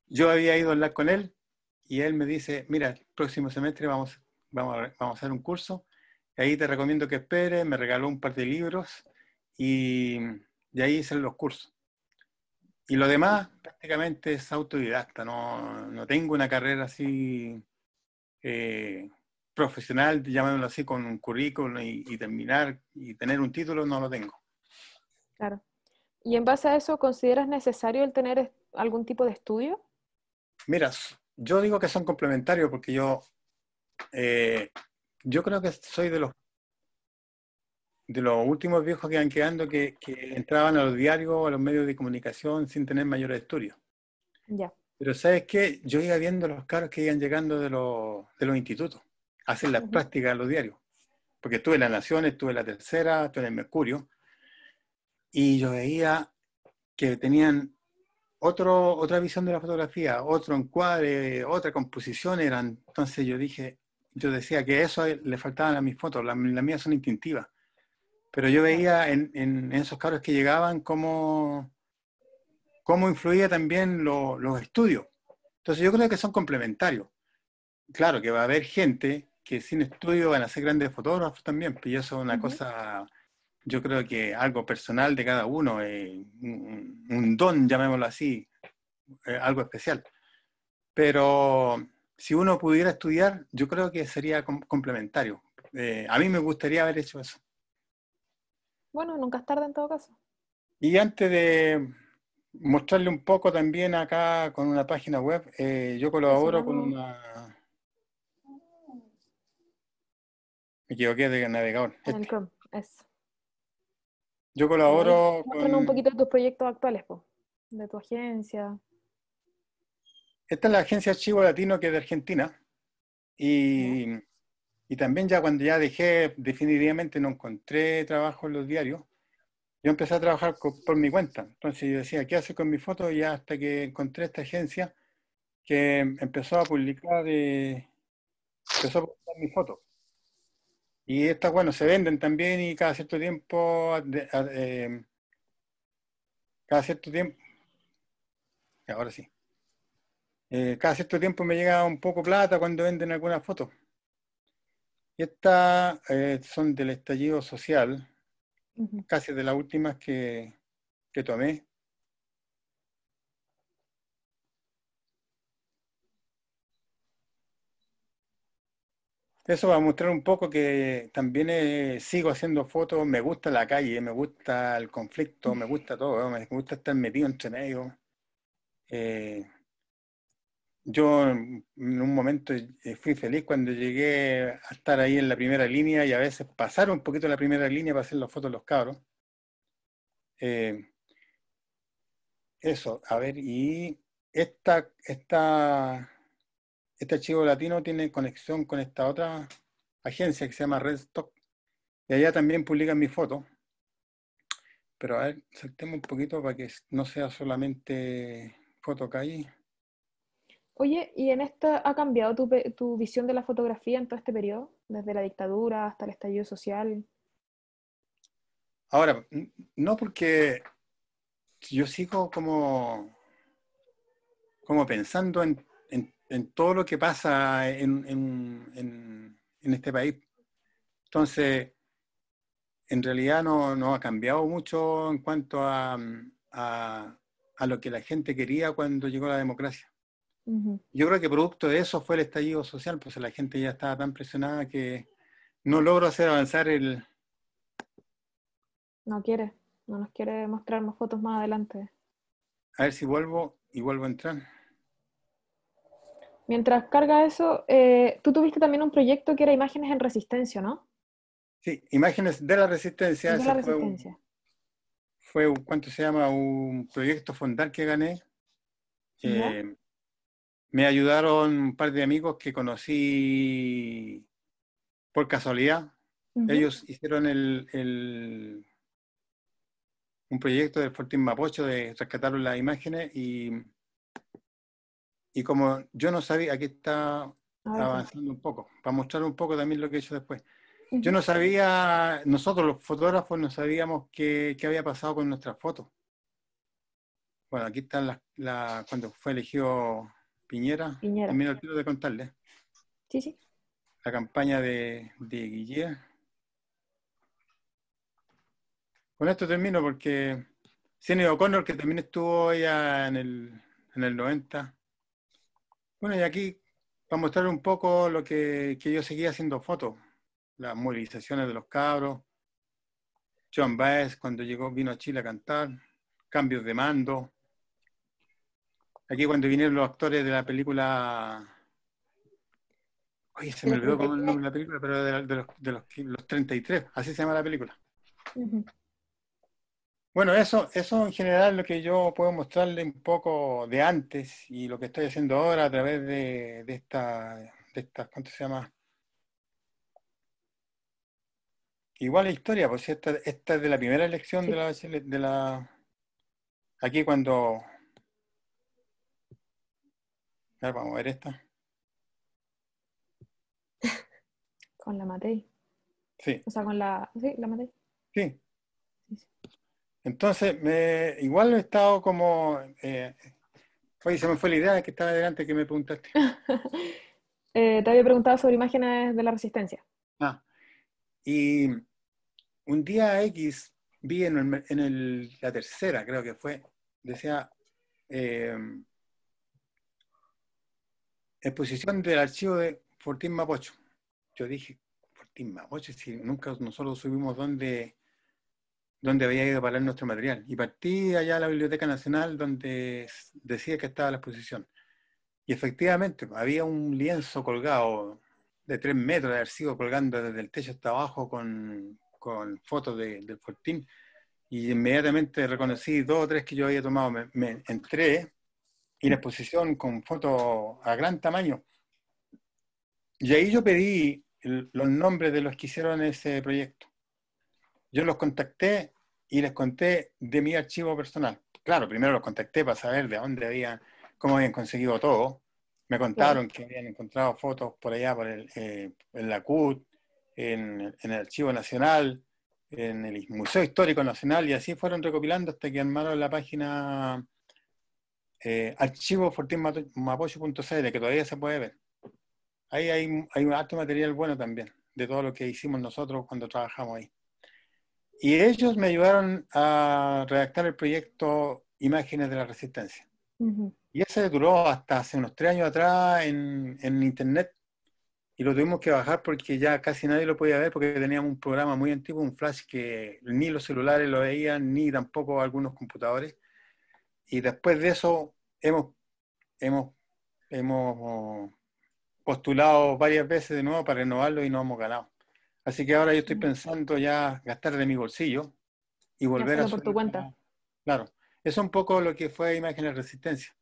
C: yo había ido a hablar con él y él me dice, mira, el próximo semestre vamos a hacer un curso, y ahí te recomiendo que esperes. Me regaló un par de libros y ahí hice los cursos. Y lo demás prácticamente es autodidacta, no tengo una carrera así profesional, llamémoslo así, con un currículum y terminar y tener un título, no lo tengo.
B: Claro. ¿Y en base a eso consideras necesario el tener algún tipo de estudio?
C: Mira, yo digo que son complementarios porque yo creo que soy de los últimos viejos que van quedando que entraban a los diarios o a los medios de comunicación sin tener mayores estudios.
B: Ya.
C: Pero ¿sabes qué? Yo iba viendo los caros que iban llegando de los institutos a hacer las prácticas en los diarios. Porque estuve en La Nación, estuve en La Tercera, estuve en el Mercurio, y yo veía que tenían otra visión de la fotografía, otro encuadre, otra composición eran. Entonces yo decía que eso le faltaban a mis fotos, las mías son instintivas. Pero yo veía en esos cabros que llegaban cómo influía también los estudios. Entonces yo creo que son complementarios. Claro que va a haber gente que sin estudio van a ser grandes fotógrafos también, pero eso es una cosa, yo creo que algo personal de cada uno, un don, llamémoslo así, algo especial. Pero si uno pudiera estudiar, yo creo que sería complementario. A mí me gustaría haber hecho eso.
B: Bueno, nunca es tarde en todo caso.
C: Y antes de mostrarle un poco también acá con una página web, yo colaboro con una... Me equivoqué de navegador.
B: En el Chrome, eso.
C: Yo
B: Y ahí
C: colaboro
B: muéstranos un
C: con...
B: poquito de tus proyectos actuales, po, de tu agencia.
C: Esta es la agencia Archivo Latino, que es de Argentina. Y y también ya cuando ya dejé, definitivamente no encontré trabajo en los diarios, yo empecé a trabajar por mi cuenta. Entonces yo decía, ¿qué hacer con mi foto? Y hasta que encontré esta agencia que empezó a publicar, mis fotos. Y estas, bueno, se venden también y cada cierto tiempo, cada cierto tiempo, ahora sí, cada cierto tiempo me llega un poco plata cuando venden algunas fotos. Y estas son del estallido social,
B: Ujú.
C: casi de las últimas que tomé. Eso va a mostrar un poco que también sigo haciendo fotos, me gusta la calle, me gusta el conflicto, me gusta todo, me gusta estar metido entre medio. Eh, yo en un momento fui feliz cuando llegué a estar ahí en la primera línea y a veces pasar un poquito la primera línea para hacer las fotos de los cabros. Eh, Eso, a ver, y este archivo latino tiene conexión con esta otra agencia que se llama Redstock, y allá también publican mis fotos, pero a ver, saltemos un poquito para que no sea solamente foto calle.
B: Oye, ¿y en esta ha cambiado tu visión de la fotografía en todo este periodo? Desde la dictadura hasta el estallido social.
C: Ahora, no porque yo sigo como pensando en todo lo que pasa en este país. Entonces, en realidad no ha cambiado mucho en cuanto a lo que la gente quería cuando llegó la democracia.
B: Ujú.
C: Yo creo que producto de eso fue el estallido social, pues la gente ya estaba tan presionada que no logró hacer avanzar el...
B: No quiere, no nos quiere mostrar más fotos más adelante.
C: A ver si vuelvo y vuelvo a entrar.
B: Mientras carga eso, tú tuviste también un proyecto que era imágenes en resistencia, ¿no?
C: Sí, imágenes de la resistencia,
B: De la
C: ese
B: resistencia.
C: ¿cuánto se llama? Un proyecto fondar que gané.
B: ¿Ya?
C: Me ayudaron un par de amigos que conocí por casualidad.
B: Ujú.
C: Ellos hicieron un proyecto del Fortín Mapocho de rescatar las imágenes y como yo no sabía, aquí está
B: A ver, sí.
C: avanzando un poco, para mostrar un poco también lo que he hecho después. Yo
B: Ujú.
C: no sabía, nosotros los fotógrafos no sabíamos qué había pasado con nuestras fotos. Bueno, aquí están cuando fue elegido Piñera,
B: Piñera.
C: termino el tiro de contarles,
B: Sí, sí.
C: la campaña de Guillermo. Con esto termino porque Sinead O'Connor, que también estuvo ya en el 90. Bueno, y aquí para mostrar un poco lo que yo seguía haciendo fotos, las movilizaciones de los cabros, Joan Baez cuando vino a Chile a cantar, cambios de mando. Aquí cuando vinieron los actores de la película, oye, se
B: ¿De
C: me
B: los
C: olvidó cómo es el
B: 33?
C: nombre de la película, pero de los 33, así se llama la película.
B: Ujú.
C: Bueno, eso en general es lo que yo puedo mostrarle un poco de antes y lo que estoy haciendo ahora a través de esta, ¿cuánto se llama? Igual la historia, pues esta es de la primera elección de
B: Sí,
C: aquí cuando, a ver, vamos a ver esta.
B: con la Matei.
C: Sí,
B: O sea, con la... Sí, la Matei.
C: sí.
B: Sí, sí.
C: Entonces, igual he estado como, oye, se me fue la idea de que estaba delante que me preguntaste.
B: Te había preguntado sobre imágenes de la resistencia.
C: Ah, y un día X vi la tercera, creo que fue, decía, eh, exposición del archivo de Fortín Mapocho. Yo dije, Fortín Mapocho, si nunca nosotros subimos dónde había ido a parar nuestro material. Y partí allá a la Biblioteca Nacional donde decía que estaba la exposición. Y efectivamente, había un lienzo colgado de 3 metros de haber sido colgando desde el techo hasta abajo con fotos del Fortín. Y inmediatamente reconocí 2 o 3 que yo había tomado. Me entré y la exposición con fotos a gran tamaño. Y ahí yo pedí los nombres de los que hicieron ese proyecto. Yo los contacté y les conté de mi archivo personal. Claro, primero los contacté para saber de dónde cómo habían conseguido todo. Me contaron que habían encontrado fotos por allá, en la CUT, en el Archivo Nacional, en el Museo Histórico Nacional, y así fueron recopilando hasta que armaron la página archivofortinmapocho.cl, que todavía se puede ver. Ahí hay un alto material bueno también, de todo lo que hicimos nosotros cuando trabajamos ahí. Y ellos me ayudaron a redactar el proyecto Imágenes de la Resistencia.
B: Ujú.
C: Y ese duró hasta hace unos 3 años atrás en internet, y lo tuvimos que bajar porque ya casi nadie lo podía ver porque teníamos un programa muy antiguo, un flash que ni los celulares lo veían, ni tampoco algunos computadores. Y después de eso hemos postulado varias veces de nuevo para renovarlo y no hemos ganado. Así que ahora yo estoy pensando ya gastar de mi bolsillo y volver a
B: hacerlo por tu
C: subir.
B: cuenta.
C: Claro, eso es un poco lo que fue Imágenes de la Resistencia.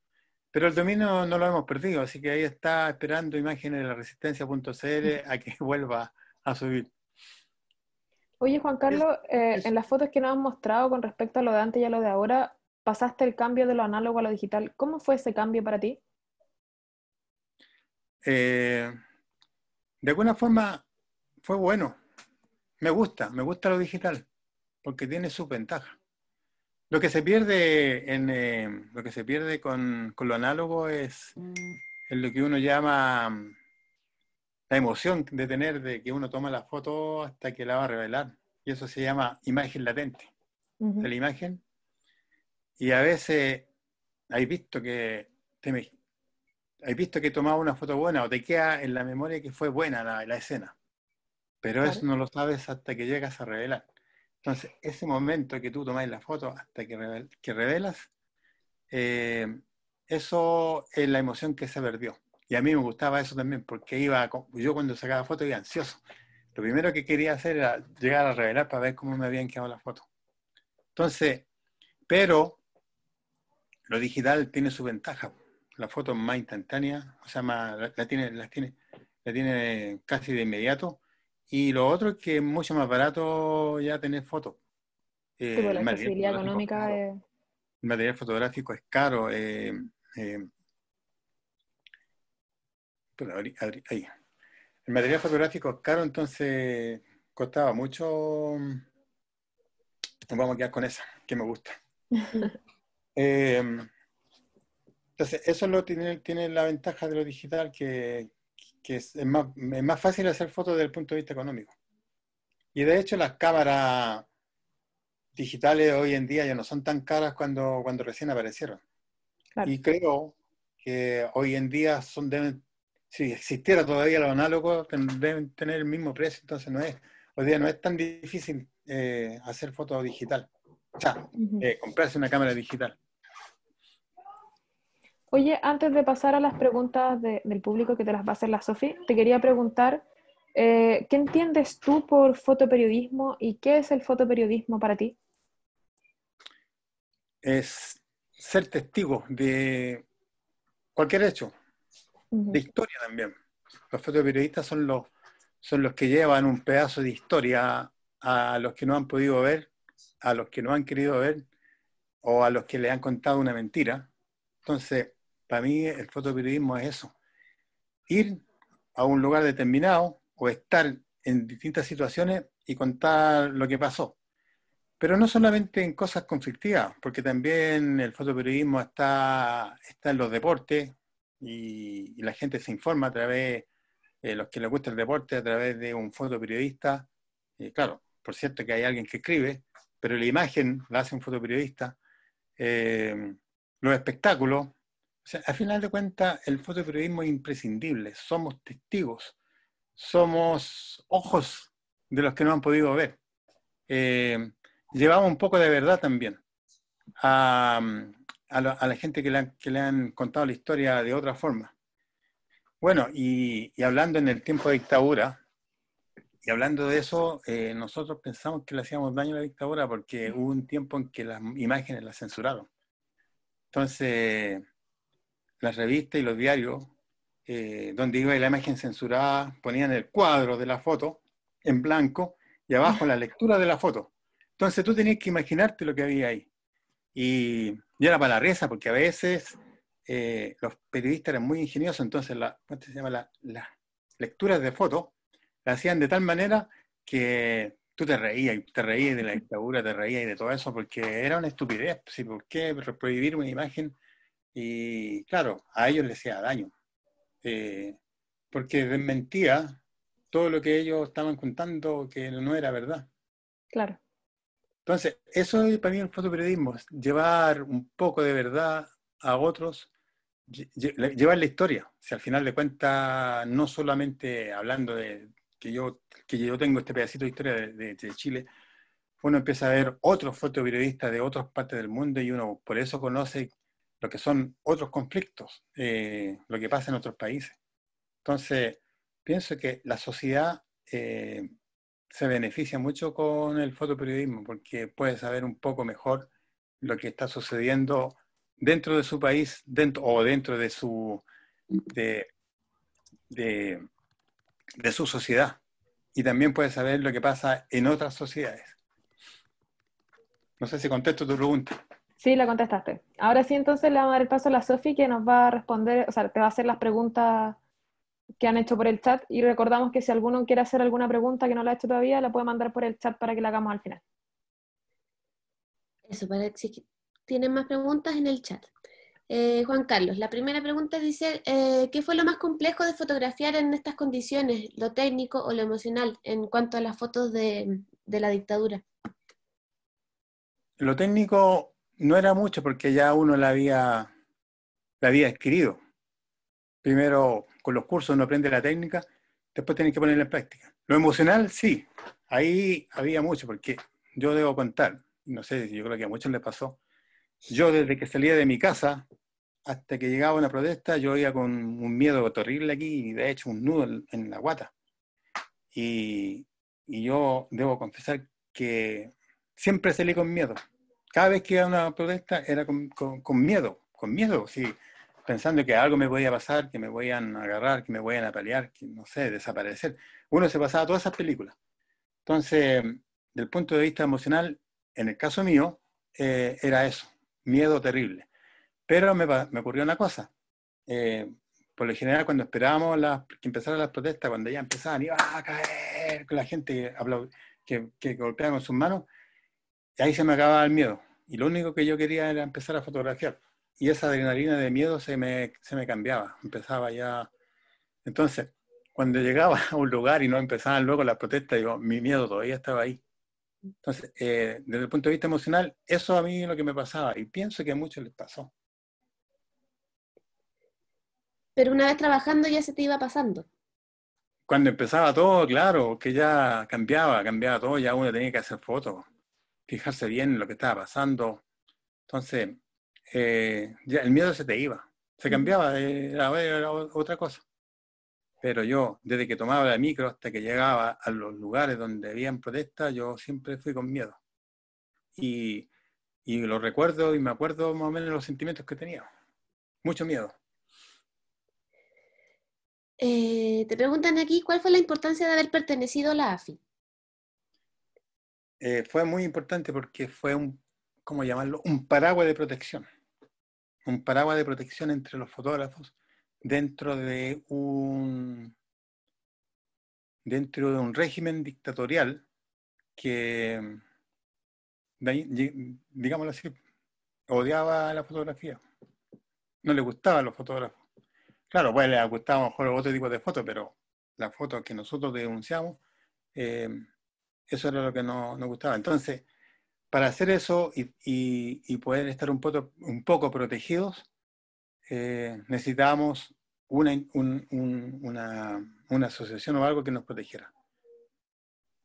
C: Pero el dominio no lo hemos perdido, así que ahí está esperando Imágenes de la Resistencia.cl a que vuelva a subir.
B: Oye, Juan Carlos,
C: Eso.
B: en las fotos que nos han mostrado con respecto a lo de antes y a lo de ahora, pasaste el cambio de lo análogo a lo digital. ¿Cómo fue ese cambio para ti?
C: De alguna forma fue bueno. Me gusta lo digital, porque tiene sus ventajas. Lo que se pierde lo que se pierde con lo análogo es lo que uno llama la emoción de que uno toma la foto hasta que la va a revelar. Y eso se llama imagen latente.
B: Ujú.
C: La imagen. Y a veces hay visto que tomaba una foto buena o te queda en la memoria que fue buena la escena. Pero
B: Claro.
C: eso no lo sabes hasta que llegas a revelar. Entonces, ese momento que tú tomás la foto hasta que revelas, eso es la emoción que se perdió. Y a mí me gustaba eso también, porque yo cuando sacaba fotos iba ansioso. Lo primero que quería hacer era llegar a revelar para ver cómo me habían quedado las fotos. Entonces, pero lo digital tiene su ventaja. La foto es más instantánea, o sea, la tiene casi de inmediato. Y lo otro es que es mucho más barato ya tener fotos.
B: Tipo, la
C: El material
B: accesibilidad
C: fotográfico es
B: económica
C: caro.
B: es...
C: El material fotográfico es caro. Ahí. El material fotográfico es caro, entonces costaba mucho. Nos vamos a quedar con esa, que me gusta. Eh, entonces, eso tiene la ventaja de lo digital, que es más fácil hacer fotos desde el punto de vista económico. Y de hecho, las cámaras digitales hoy en día ya no son tan caras cuando recién aparecieron.
B: Claro.
C: Y creo que hoy en día si existiera todavía lo análogo, deben tener el mismo precio, entonces hoy día no es tan difícil hacer foto digital. O sea,
B: Ujú.
C: comprarse una cámara digital.
B: Oye, antes de pasar a las preguntas del público que te las va a hacer la Sofi, te quería preguntar, ¿qué entiendes tú por fotoperiodismo y qué es el fotoperiodismo para ti?
C: Es ser testigo de cualquier hecho, de
B: Ujú.
C: historia también. Los fotoperiodistas son los que llevan un pedazo de historia a los que no han podido ver, a los que no han querido ver, o a los que le han contado una mentira. Entonces, para mí el fotoperiodismo es eso. Ir a un lugar determinado o estar en distintas situaciones y contar lo que pasó. Pero no solamente en cosas conflictivas, porque también el fotoperiodismo está en los deportes y la gente se informa a través, los que les gusta el deporte, a través de un fotoperiodista. Claro, por cierto que hay alguien que escribe, pero la imagen la hace un fotoperiodista. Los espectáculos. O sea, a final de cuentas, el fotoperiodismo es imprescindible. Somos testigos, somos ojos de los que no han podido ver. Llevamos un poco de verdad también a la gente que le han contado la historia de otra forma. Bueno, y hablando en el tiempo de dictadura, y hablando de eso, nosotros pensamos que le hacíamos daño a la dictadura porque hubo un tiempo en que las imágenes las censuraron. Entonces, las revistas y los diarios donde iba la imagen censurada, ponían el cuadro de la foto en blanco y abajo la lectura de la foto. Entonces tú tenías que imaginarte lo que había ahí. Y era para la risa, porque a veces los periodistas eran muy ingeniosos, entonces ¿cómo se llama? Las lecturas de fotos las hacían de tal manera que tú te reías de la dictadura, te reías de todo eso, porque era una estupidez. ¿Sí? ¿Por qué prohibir una imagen? Y claro, a ellos les hacía daño, porque desmentía todo lo que ellos estaban contando que no era verdad.
B: Claro.
C: Entonces, eso es para mí el fotoperiodismo, es llevar un poco de verdad a otros, llevar la historia. Si al final de cuentas, no solamente hablando de que yo tengo este pedacito de historia de Chile, uno empieza a ver otros fotoperiodistas de otras partes del mundo y uno por eso conoce lo que son otros conflictos, lo que pasa en otros países. Entonces, pienso que la sociedad se beneficia mucho con el fotoperiodismo porque puede saber un poco mejor lo que está sucediendo dentro de su país o dentro de su de su sociedad, y también puede saber lo que pasa en otras sociedades. No sé si contesto tu pregunta.
B: Sí, la contestaste. Ahora sí, entonces le vamos a dar el paso a la Sofi, que nos va a responder, o sea, te va a hacer las preguntas que han hecho por el chat, y recordamos que si alguno quiere hacer alguna pregunta que no la ha hecho todavía, la puede mandar por el chat para que la hagamos al final.
F: Eso, para que si tienen más preguntas en el chat. Juan Carlos, la primera pregunta dice, ¿qué fue lo más complejo de fotografiar en estas condiciones, lo técnico o lo emocional, en cuanto a las fotos de la dictadura?
C: Lo técnico no era mucho porque ya uno la había adquirido. Primero, con los cursos uno aprende la técnica, después tienes que ponerla en práctica. Lo emocional, sí, ahí había mucho, porque yo debo contar, no sé, yo creo que a muchos les pasó. Yo desde que salía de mi casa hasta que llegaba una protesta, yo iba con un miedo terrible aquí y de hecho un nudo en la guata. Y yo debo confesar que siempre salí con miedo. Cada vez que iba a una protesta era con miedo, sí, pensando que algo me podía pasar, que me podían agarrar, que me podían apalear, que no sé, desaparecer. Uno se pasaba todas esas películas. Entonces, del punto de vista emocional, en el caso mío, era eso, miedo terrible. Pero me ocurrió una cosa. Por lo general, cuando esperábamos que empezaran las protestas, cuando ya empezaban, iba a caer con la gente que golpeaba con sus manos, y ahí se me acababa el miedo. Y lo único que yo quería era empezar a fotografiar. Y esa adrenalina de miedo se me cambiaba. Empezaba ya. Entonces, cuando llegaba a un lugar y no empezaban luego las protestas, digo, mi miedo todavía estaba ahí. Entonces, desde el punto de vista emocional, eso a mí es lo que me pasaba. Y pienso que a muchos les pasó.
F: Pero una vez trabajando ya se te iba pasando.
C: Cuando empezaba todo, claro, que ya cambiaba todo, ya uno tenía que hacer fotos, fijarse bien en lo que estaba pasando. Entonces, ya el miedo se te iba, se cambiaba, era otra cosa. Pero yo, desde que tomaba la micro hasta que llegaba a los lugares donde habían protestas, yo siempre fui con miedo. Y lo recuerdo y me acuerdo más o menos los sentimientos que tenía. Mucho miedo.
F: Te preguntan aquí, ¿cuál fue la importancia de haber pertenecido a la AFI?
C: Fue muy importante porque fue ¿cómo llamarlo? Un paraguas de protección. Un paraguas de protección entre los fotógrafos dentro de un régimen dictatorial que, digámoslo así, odiaba la fotografía. No le gustaban los fotógrafos. Claro, pues le gustaba a lo mejor otro tipo de fotos, pero las fotos que nosotros denunciamos, eso era lo que no nos gustaba. Entonces, para hacer eso y poder estar un poco protegidos, necesitábamos una asociación o algo que nos protegiera.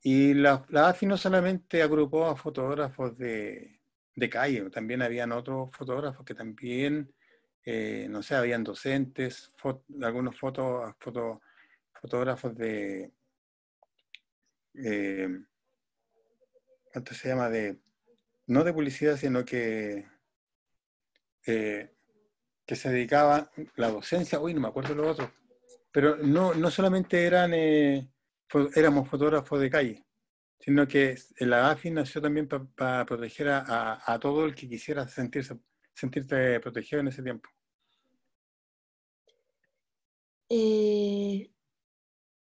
C: Y la AFI no solamente agrupó a fotógrafos de calle, también habían otros fotógrafos que también, no sé, habían docentes, algunos fotógrafos de, ¿cuánto se llama? No de publicidad, sino que se dedicaba la docencia, uy, no me acuerdo lo otro, Pero no solamente éramos fotógrafos de calle, sino que la AFI nació también para proteger a todo el que quisiera sentirse protegido en ese tiempo.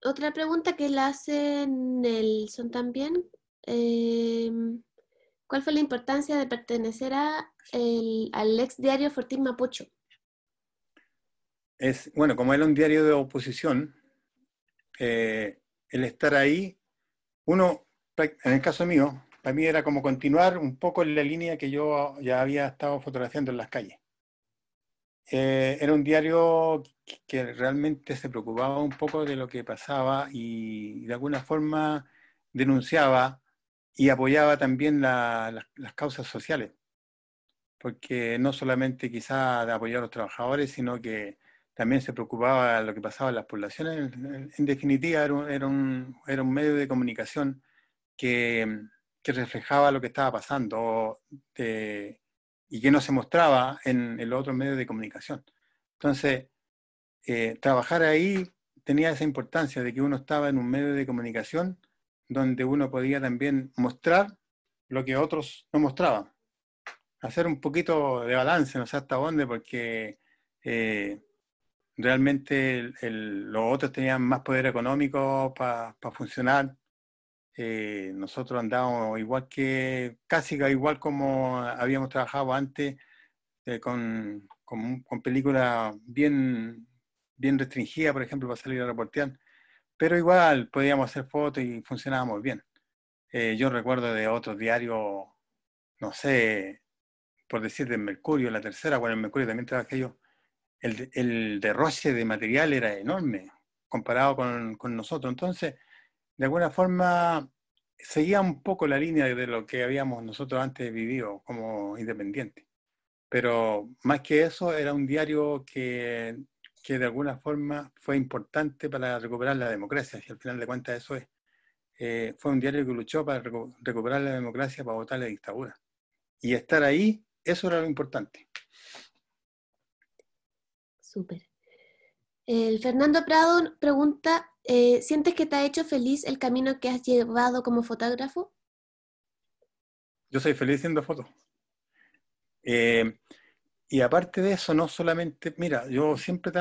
F: Otra pregunta que la hace Nelson también. ¿Cuál fue la importancia de pertenecer al ex diario Fortín Mapucho?
C: Bueno, como era un diario de oposición, el estar ahí, en el caso mío, para mí era como continuar un poco en la línea que yo ya había estado fotografiando en las calles. Era un diario que realmente se preocupaba un poco de lo que pasaba y de alguna forma denunciaba y apoyaba también las causas sociales, porque no solamente quizá de apoyar a los trabajadores, sino que también se preocupaba de lo que pasaba en las poblaciones. En definitiva, era un medio de comunicación que reflejaba lo que estaba pasando y que no se mostraba en los otros medios de comunicación. Entonces, trabajar ahí tenía esa importancia de que uno estaba en un medio de comunicación donde uno podía también mostrar lo que otros no mostraban. Hacer un poquito de balance, no sé hasta dónde, porque realmente los otros tenían más poder económico para funcionar. Nosotros andábamos casi igual como habíamos trabajado antes, con películas bien restringidas, por ejemplo, para salir a reportear, pero igual podíamos hacer fotos y funcionábamos bien. Yo recuerdo de otros diarios, no sé, por decir del Mercurio, La Tercera, bueno, en el Mercurio también trabajé yo, el derroche de material era enorme comparado con nosotros. Entonces, de alguna forma, seguía un poco la línea de lo que habíamos nosotros antes vivido como independientes. Pero más que eso, era un diario que de alguna forma fue importante para recuperar la democracia, y al final de cuentas eso es. Fue un diario que luchó para recuperar la democracia, para votar la dictadura. Y estar ahí, eso era lo importante.
F: Súper. El Fernando Prado pregunta, ¿sientes que te ha hecho feliz el camino que has llevado como fotógrafo?
C: Yo soy feliz haciendo fotos. Y aparte de eso, no solamente, mira, yo siempre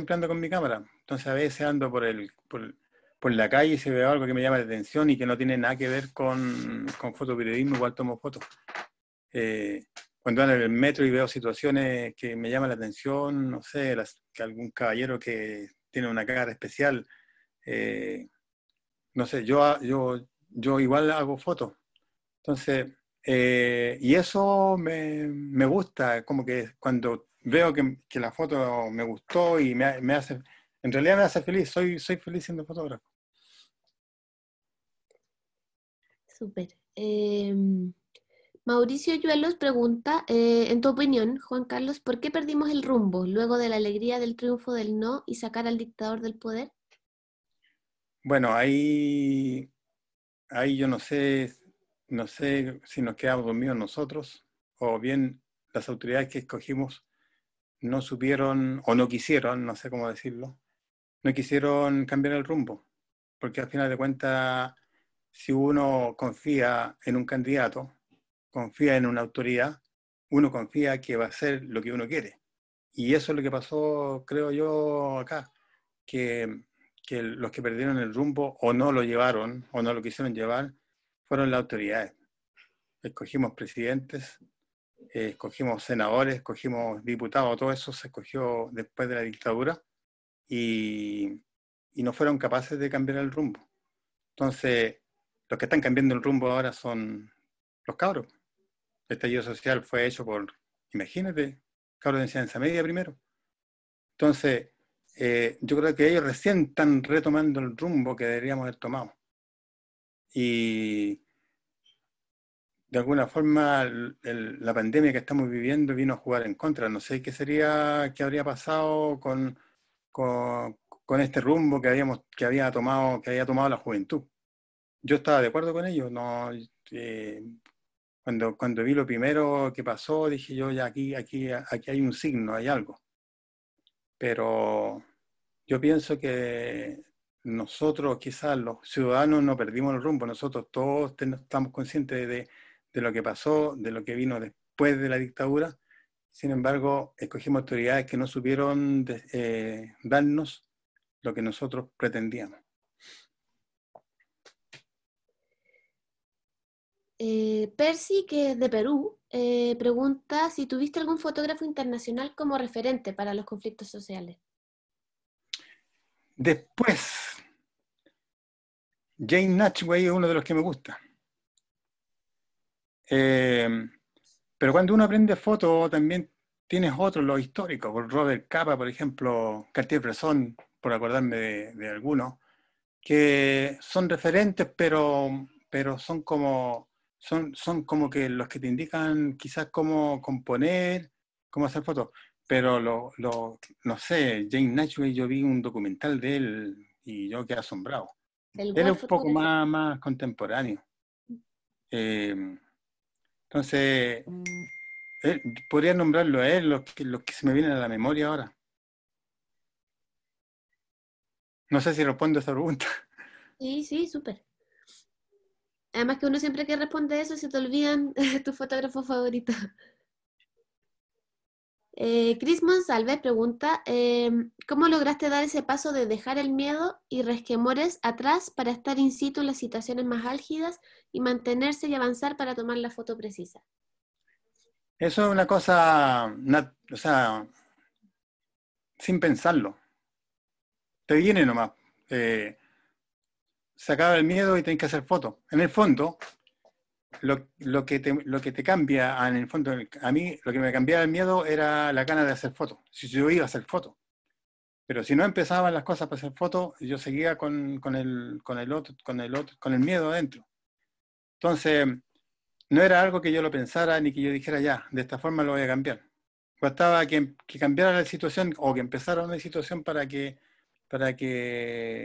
C: ando con mi cámara, entonces a veces ando por la calle y si veo algo que me llama la atención y que no tiene nada que ver con fotoperiodismo, igual tomo fotos. Cuando ando en el metro y veo situaciones que me llaman la atención, no sé, que algún caballero que tiene una cara especial, no sé, yo igual hago fotos. Entonces, y eso me gusta, como que cuando veo que la foto me gustó y me hace, en realidad me hace feliz, soy feliz siendo fotógrafo.
F: Súper. Mauricio Yuelos pregunta, en tu opinión, Juan Carlos, ¿por qué perdimos el rumbo luego de la alegría del triunfo del no y sacar al dictador del poder?
C: Bueno, ahí yo no sé si nos quedamos dormidos nosotros o bien las autoridades que escogimos no supieron o no quisieron, no sé cómo decirlo, no quisieron cambiar el rumbo, porque al final de cuentas, si uno confía en un candidato, confía en una autoridad, uno confía que va a hacer lo que uno quiere. Y eso es lo que pasó, creo yo, acá, que los que perdieron el rumbo o no lo llevaron o no lo quisieron llevar fueron las autoridades. Escogimos presidentes, escogimos senadores, escogimos diputados, todo eso se escogió después de la dictadura y no fueron capaces de cambiar el rumbo. Entonces, los que están cambiando el rumbo ahora son los cabros. El estallido social fue hecho imagínate, cabros de enseñanza media primero. Entonces, yo creo que ellos recién están retomando el rumbo que deberíamos haber tomado. Y de alguna forma la pandemia que estamos viviendo vino a jugar en contra. No sé qué habría pasado con este rumbo que había tomado la juventud. Yo estaba de acuerdo con ellos. No, cuando vi lo primero que pasó, dije yo, ya aquí hay un signo, hay algo. Pero Yo pienso que nosotros, quizás los ciudadanos, no perdimos el rumbo. Nosotros todos estamos conscientes de lo que pasó, de lo que vino después de la dictadura. Sin embargo, escogimos autoridades que no supieron darnos lo que nosotros pretendíamos.
F: Percy, que es de Perú, pregunta si tuviste algún fotógrafo internacional como referente para los conflictos sociales.
C: Después, Jane Natchway es uno de los que me gusta. Pero cuando uno aprende foto, también tienes otros, los históricos, por Robert Capa, por ejemplo, Cartier-Bresson, por acordarme de algunos, que son referentes, pero son como que los que te indican quizás cómo componer, cómo hacer fotos. Pero no sé, Jane Natchway, yo vi un documental de él y yo quedé asombrado.
F: El
C: Él es
F: Wolf
C: un poco
F: Photography.
C: más contemporáneo. Entonces, podría nombrarlo a él, los que se me vienen a la memoria ahora. No sé si respondo a esa pregunta.
F: Sí, sí, súper. Además que uno siempre que responde eso se te olvidan tus fotógrafos favoritos. Chris Monsalve pregunta, ¿cómo lograste dar ese paso de dejar el miedo y resquemores atrás para estar in situ en las situaciones más álgidas y mantenerse y avanzar para tomar la foto precisa?
C: Eso es una cosa, o sea, sin pensarlo. Te viene nomás. Se acaba el miedo y tenés que hacer fotos. En el fondo, lo que te cambia, en el fondo, a mí lo que me cambiaba el miedo era la gana de hacer fotos. Si yo iba a hacer fotos. Pero si no empezaban las cosas para hacer fotos, yo seguía con el miedo adentro. Entonces, no era algo que yo lo pensara ni que yo dijera ya, de esta forma lo voy a cambiar. Bastaba que cambiara la situación o que empezara una situación para que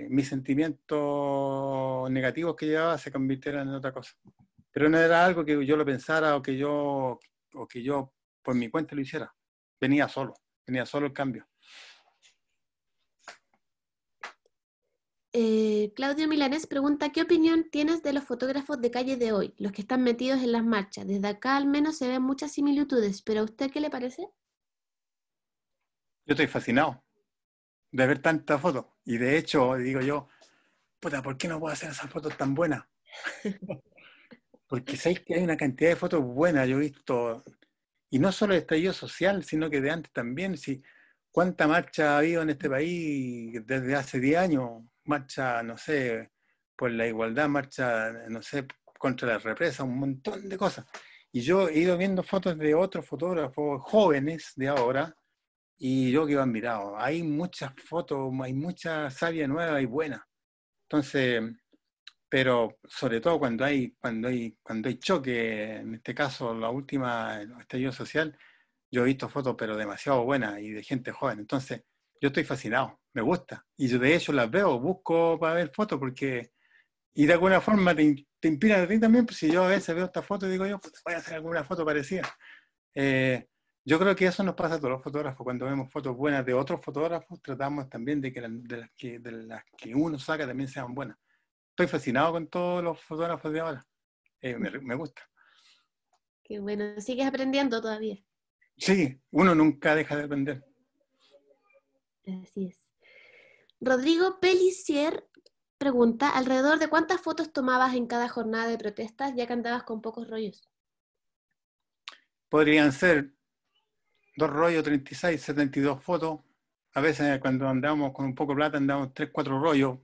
C: mis sentimientos negativos que llevaba se convirtieran en otra cosa. Pero no era algo que yo lo pensara o que yo por mi cuenta lo hiciera. Venía solo el cambio.
F: Claudio Milanés pregunta, ¿qué opinión tienes de los fotógrafos de calle de hoy, los que están metidos en las marchas? Desde acá al menos se ven muchas similitudes, pero ¿a usted qué le parece?
C: Yo estoy fascinado de ver tantas fotos. Y de hecho, digo yo, puta, ¿por qué no puedo hacer esas fotos tan buenas? Porque sabéis que hay una cantidad de fotos buenas, yo he visto, y no solo de estallido social, sino que de antes también. Si, ¿cuánta marcha ha habido en este país desde hace 10 años? Marcha, no sé, por la igualdad, marcha, no sé, contra la represa, un montón de cosas. Y yo he ido viendo fotos de otros fotógrafos jóvenes de ahora, y yo quedo admirado. Hay muchas fotos, hay mucha savia nueva y buena. Entonces, pero sobre todo cuando hay choque, en este caso la última, el estallido social, yo he visto fotos pero demasiado buenas y de gente joven. Entonces, yo estoy fascinado, me gusta. Y yo de hecho las veo, busco para ver fotos porque, y de alguna forma te inspiran a ti también, pues si yo a veces veo estas fotos y digo yo, pues, voy a hacer alguna foto parecida. Yo creo que eso nos pasa a todos los fotógrafos. Cuando vemos fotos buenas de otros fotógrafos, tratamos también de que de las que uno saca también sean buenas. Estoy fascinado con todos los fotógrafos de ahora. Me gusta.
F: Qué bueno, sigues aprendiendo todavía.
C: Sí, uno nunca deja de aprender.
F: Así es. Rodrigo Pelicier pregunta, ¿alrededor de cuántas fotos tomabas en cada jornada de protestas ya que andabas con pocos rollos?
C: Podrían ser 2 rollos, 36, 72 fotos. A veces cuando andamos con un poco de plata andamos 3, 4 rollos.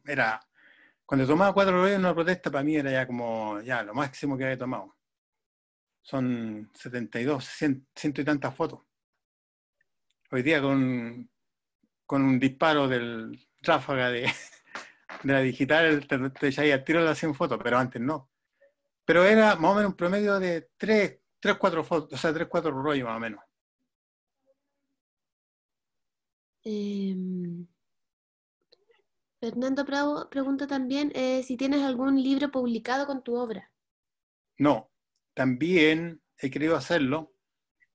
C: Cuando tomaba 4 rollos en una protesta para mí era ya como lo máximo que había tomado. Son 72, 100 y tantas fotos. Hoy día con un disparo del ráfaga de la digital te echáis al tiro las 100 fotos, pero antes no. Pero era más o menos un promedio de 3, 4 fotos, o sea, 3, 4 rollos más o menos.
F: Fernando Bravo pregunta también si tienes algún libro publicado con tu obra.
C: No, también he querido hacerlo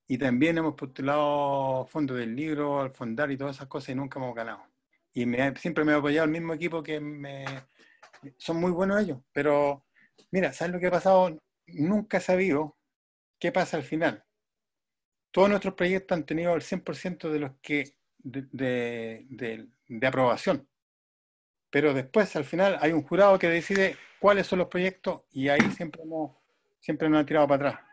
C: y también hemos postulado fondos del libro, al fondar y todas esas cosas y nunca hemos ganado. y siempre me ha apoyado el mismo equipo son muy buenos ellos, pero mira, ¿sabes lo que ha pasado? Nunca he sabido qué pasa al final. Todos nuestros proyectos han tenido el 100% de los que de aprobación, pero después al final hay un jurado que decide cuáles son los proyectos y ahí siempre nos han tirado para atrás.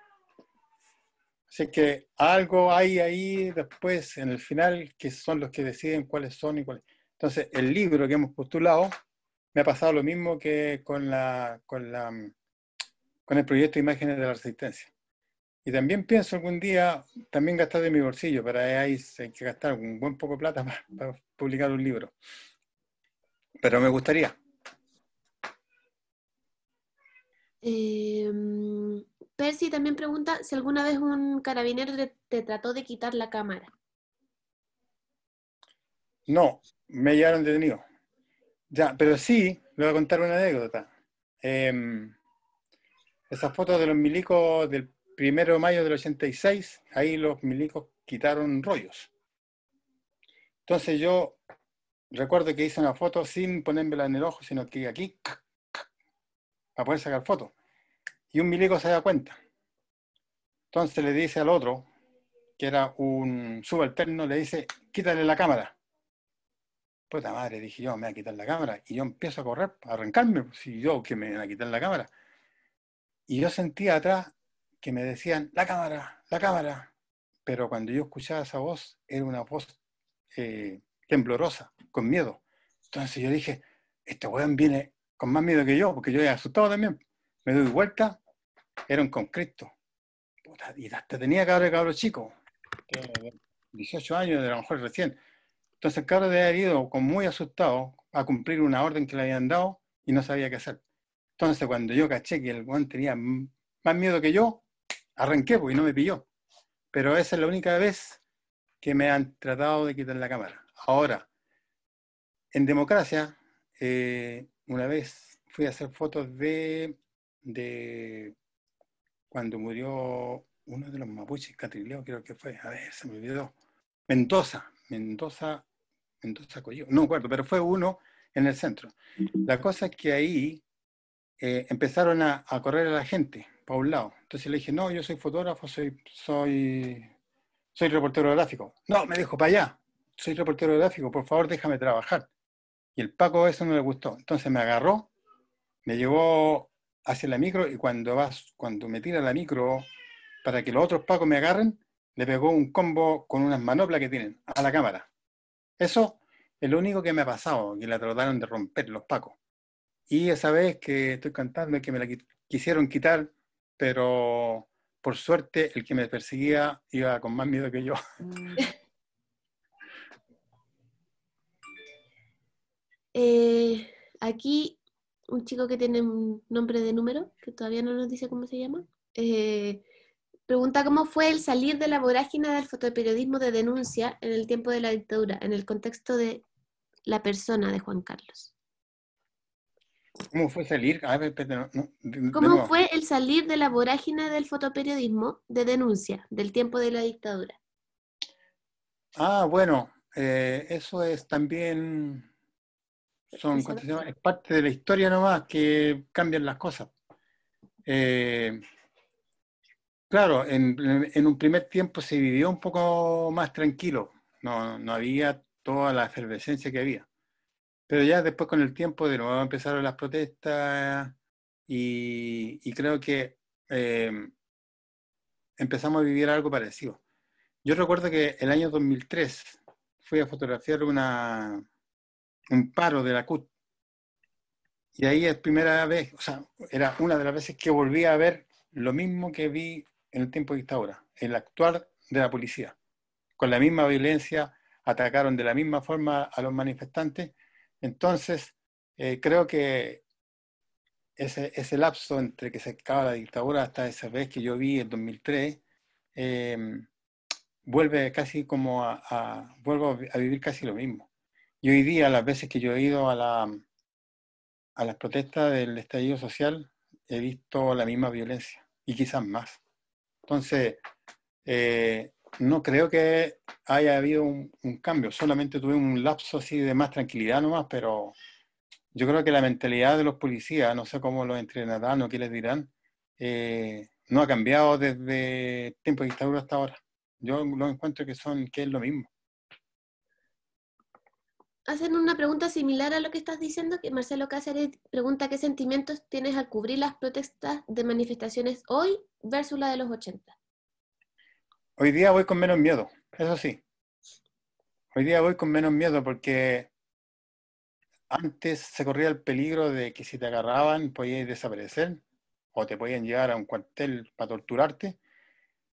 C: Así que algo hay ahí después en el final que son los que deciden cuáles son y cuáles. Entonces, el libro que hemos postulado me ha pasado lo mismo que con el proyecto de imágenes de la resistencia. Y también pienso algún día también gastar de mi bolsillo, para ahí hay que gastar un buen poco de plata para publicar un libro. Pero me gustaría.
F: Percy también pregunta si alguna vez un carabinero te trató de quitar la cámara.
C: No, me llevaron detenido. Ya, pero sí, le voy a contar una anécdota. Esas fotos de los milicos del 1 de mayo del 86, ahí los milicos quitaron rollos. Entonces yo recuerdo que hice una foto sin ponérmela en el ojo, sino que aquí, para poder sacar fotos. Y un milico se da cuenta. Entonces le dice al otro, que era un subalterno, le dice, quítale la cámara. Puta madre, dije yo, me voy a quitar la cámara. Y yo empiezo a correr, a arrancarme, si yo que me van a quitar la cámara. Y yo sentía atrás que me decían, la cámara. Pero cuando yo escuchaba esa voz, era una voz temblorosa, con miedo. Entonces yo dije, este weón viene con más miedo que yo, porque yo era asustado también. Me doy vuelta, era un conscripto. Puta, y hasta tenía cabro chico, 18 años, a lo mejor recién. Entonces el cabro de haber ido con muy asustado a cumplir una orden que le habían dado y no sabía qué hacer. Entonces cuando yo caché que el weón tenía más miedo que yo, arranqué pues, y no me pilló. Pero esa es la única vez que me han tratado de quitar la cámara. Ahora, en democracia, una vez fui a hacer fotos de cuando murió uno de los mapuches, Catrileo creo que fue, a ver, se me olvidó. Mendoza Coyo, no me acuerdo, pero fue uno en el centro. La cosa es que ahí empezaron a correr a la gente para un lado. Entonces le dije, no, yo soy fotógrafo, soy reportero gráfico. No, me dijo, para allá, soy reportero gráfico, por favor déjame trabajar. Y el Paco eso no le gustó. Entonces me agarró, me llevó hacia la micro y cuando me tira la micro para que los otros Pacos me agarren, le pegó un combo con unas manoplas que tienen a la cámara. Eso es lo único que me ha pasado, que la trataron de romper los Pacos. Y esa vez que estoy cantando es que me la quisieron quitar, pero por suerte el que me perseguía iba con más miedo que yo.
F: Aquí un chico que tiene un nombre de número, que todavía no nos dice cómo se llama, pregunta cómo fue el salir de la vorágine del fotoperiodismo de denuncia en el tiempo de la dictadura, en el contexto de la persona de Juan Carlos.
C: ¿Cómo fue salir? A ver,
F: ¿Cómo fue el salir de la vorágine del fotoperiodismo de denuncia del tiempo de la dictadura?
C: Bueno, eso es también... es parte de la historia nomás que cambian las cosas. Claro, en un primer tiempo se vivió un poco más tranquilo, no había toda la efervescencia que había. Pero ya después con el tiempo de nuevo empezaron las protestas y creo que empezamos a vivir algo parecido. Yo recuerdo que el año 2003 fui a fotografiar un paro de la CUT. Y ahí es primera vez, o sea, era una de las veces que volví a ver lo mismo que vi en el tiempo de dictadura, el actuar de la policía. Con la misma violencia, atacaron de la misma forma a los manifestantes. Entonces, creo que ese lapso entre que se acaba la dictadura hasta esa vez que yo vi en 2003, vuelve casi como vuelvo a vivir casi lo mismo. Y hoy día, las veces que yo he ido a las protestas del estallido social, he visto la misma violencia y quizás más. Entonces, no creo que haya habido un cambio, solamente tuve un lapso así de más tranquilidad nomás, pero yo creo que la mentalidad de los policías, no sé cómo los entrenarán o qué les dirán, no ha cambiado desde tiempo de dictadura hasta ahora. Yo lo encuentro que es lo mismo.
F: Hacen una pregunta similar a lo que estás diciendo, que Marcelo Cáceres pregunta qué sentimientos tienes al cubrir las protestas de manifestaciones hoy versus la de los 80.
C: Hoy día voy con menos miedo, eso sí. Hoy día voy con menos miedo porque antes se corría el peligro de que si te agarraban podías desaparecer o te podían llevar a un cuartel para torturarte.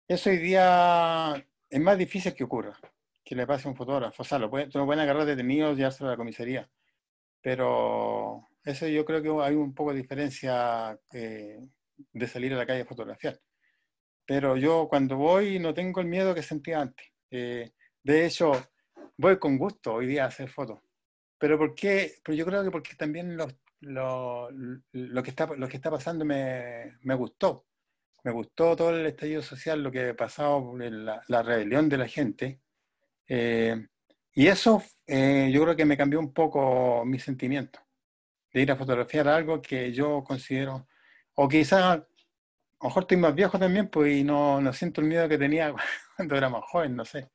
C: Eso hoy día es más difícil que ocurra, que le pase a un fotógrafo. O sea, te lo pueden agarrar detenido y llevárselo a la comisaría. Pero eso yo creo que hay un poco de diferencia de salir a la calle a fotografiar. Pero yo cuando voy no tengo el miedo que sentía antes. De hecho, voy con gusto hoy día a hacer fotos. ¿Pero por qué? Pero yo creo que porque también lo que está pasando me gustó. Me gustó todo el estallido social, lo que ha pasado, la rebelión de la gente. Y eso yo creo que me cambió un poco mi sentimiento de ir a fotografiar algo que yo considero, o quizás a lo mejor estoy más viejo también, pues y no siento el miedo que tenía cuando era más joven, no sé.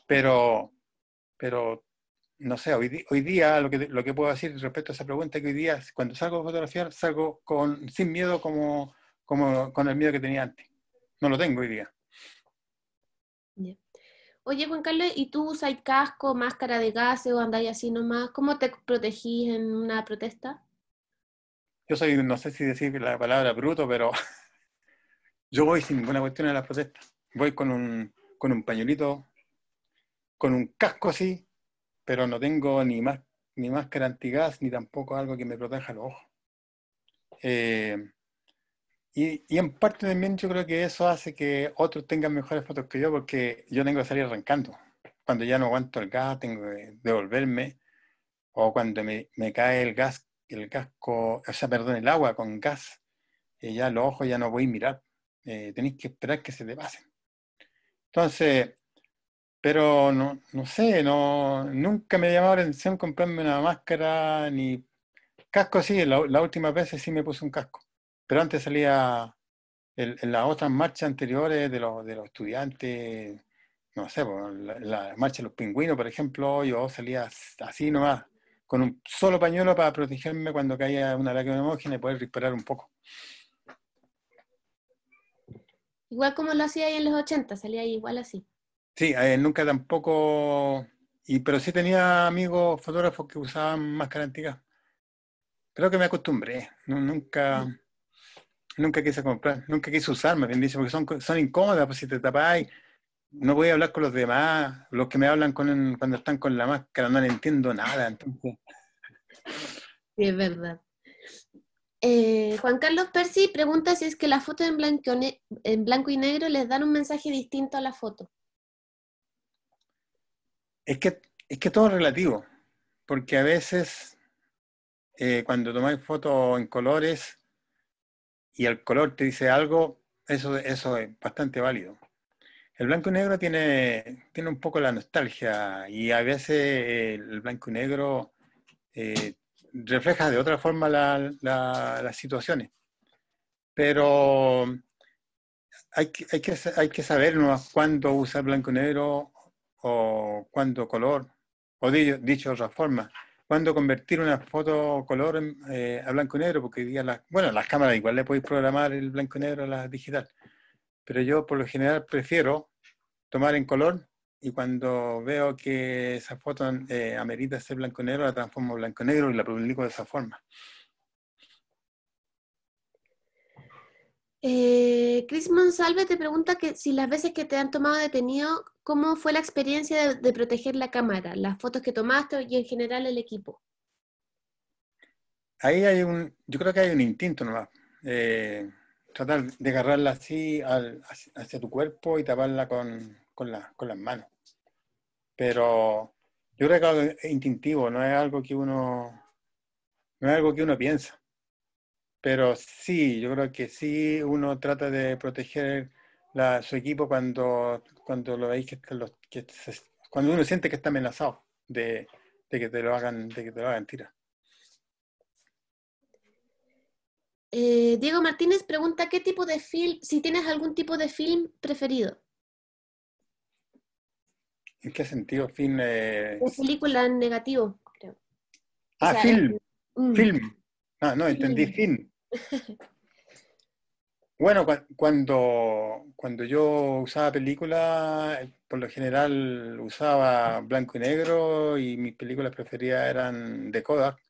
C: Pero, pero no sé, hoy día lo que puedo decir respecto a esa pregunta es que hoy día cuando salgo a fotografiar salgo sin miedo como con el miedo que tenía antes. No lo tengo hoy día.
F: Yeah. Oye, Juan Carlos, ¿y tú usas casco, máscara de gases o andáis así nomás? ¿Cómo te protegís en una protesta?
C: Yo soy, no sé si decir la palabra bruto, pero yo voy sin ninguna cuestión a las protestas. Voy con un pañuelito, con un casco así, pero no tengo ni máscara antigas, ni tampoco algo que me proteja los ojos. Eh, y en parte también yo creo que eso hace que otros tengan mejores fotos que yo, porque yo tengo que salir arrancando. Cuando ya no aguanto el gas, tengo que devolverme, o cuando me cae el casco, o sea, perdón, el agua con gas, ya los ojos ya no voy a mirar. Tenéis que esperar que se te pasen. Entonces, pero no sé, nunca me llamó la atención comprarme una máscara ni casco, sí, las últimas veces sí me puse un casco. Pero antes salía en las otras marchas anteriores de los estudiantes, no sé, pues, la marcha de los pingüinos, por ejemplo, yo salía así nomás, con un solo pañuelo para protegerme cuando caía una lacrimógena y poder respirar un poco.
F: Igual como lo hacía ahí en los 80, salía ahí igual así.
C: Sí, nunca tampoco, pero sí tenía amigos fotógrafos que usaban máscara antigua. Creo que me acostumbré, nunca quise comprar, nunca quise usar, más bien dicho, porque son incómodas, pues si te tapáis, no voy a hablar con los demás, los que me hablan cuando están con la máscara, no le entiendo nada, entonces.
F: Sí, es verdad. Juan Carlos Percy pregunta si es que las fotos en blanco y negro les dan un mensaje distinto a la foto.
C: Es que todo es relativo, porque a veces cuando tomáis fotos en colores y el color te dice algo, eso es bastante válido. El blanco y negro tiene un poco la nostalgia y a veces el blanco y negro eh, refleja de otra forma las situaciones. Pero hay que saber ¿no? cuándo usar blanco y negro o cuándo color, o dicho de otra forma, cuándo convertir una foto color a blanco y negro, porque hoy día las cámaras igual le podéis programar el blanco y negro a la digital, pero yo por lo general prefiero tomar en color y cuando veo que esa foto amerita ser blanco y negro, la transformo en blanco y negro y la publico de esa forma.
F: Chris Monsalve te pregunta que si las veces que te han tomado detenido, ¿cómo fue la experiencia de proteger la cámara, las fotos que tomaste y en general el equipo?
C: Ahí yo creo que hay un instinto nomás. Tratar de agarrarla así hacia tu cuerpo y taparla con las manos. Pero yo creo que algo es instintivo, no es algo que uno piensa. Pero sí, yo creo que sí uno trata de proteger su equipo cuando lo veis cuando uno siente que está amenazado de que te lo hagan tira.
F: Diego Martínez pregunta qué tipo de film, si tienes algún tipo de film preferido.
C: ¿En qué sentido? Fin.
F: De película en negativo, creo. O sea,
C: Film.
F: mm,
C: Film. Ah, no, entendí film. Bueno, cuando yo usaba películas, por lo general usaba blanco y negro y mis películas preferidas eran de Kodak.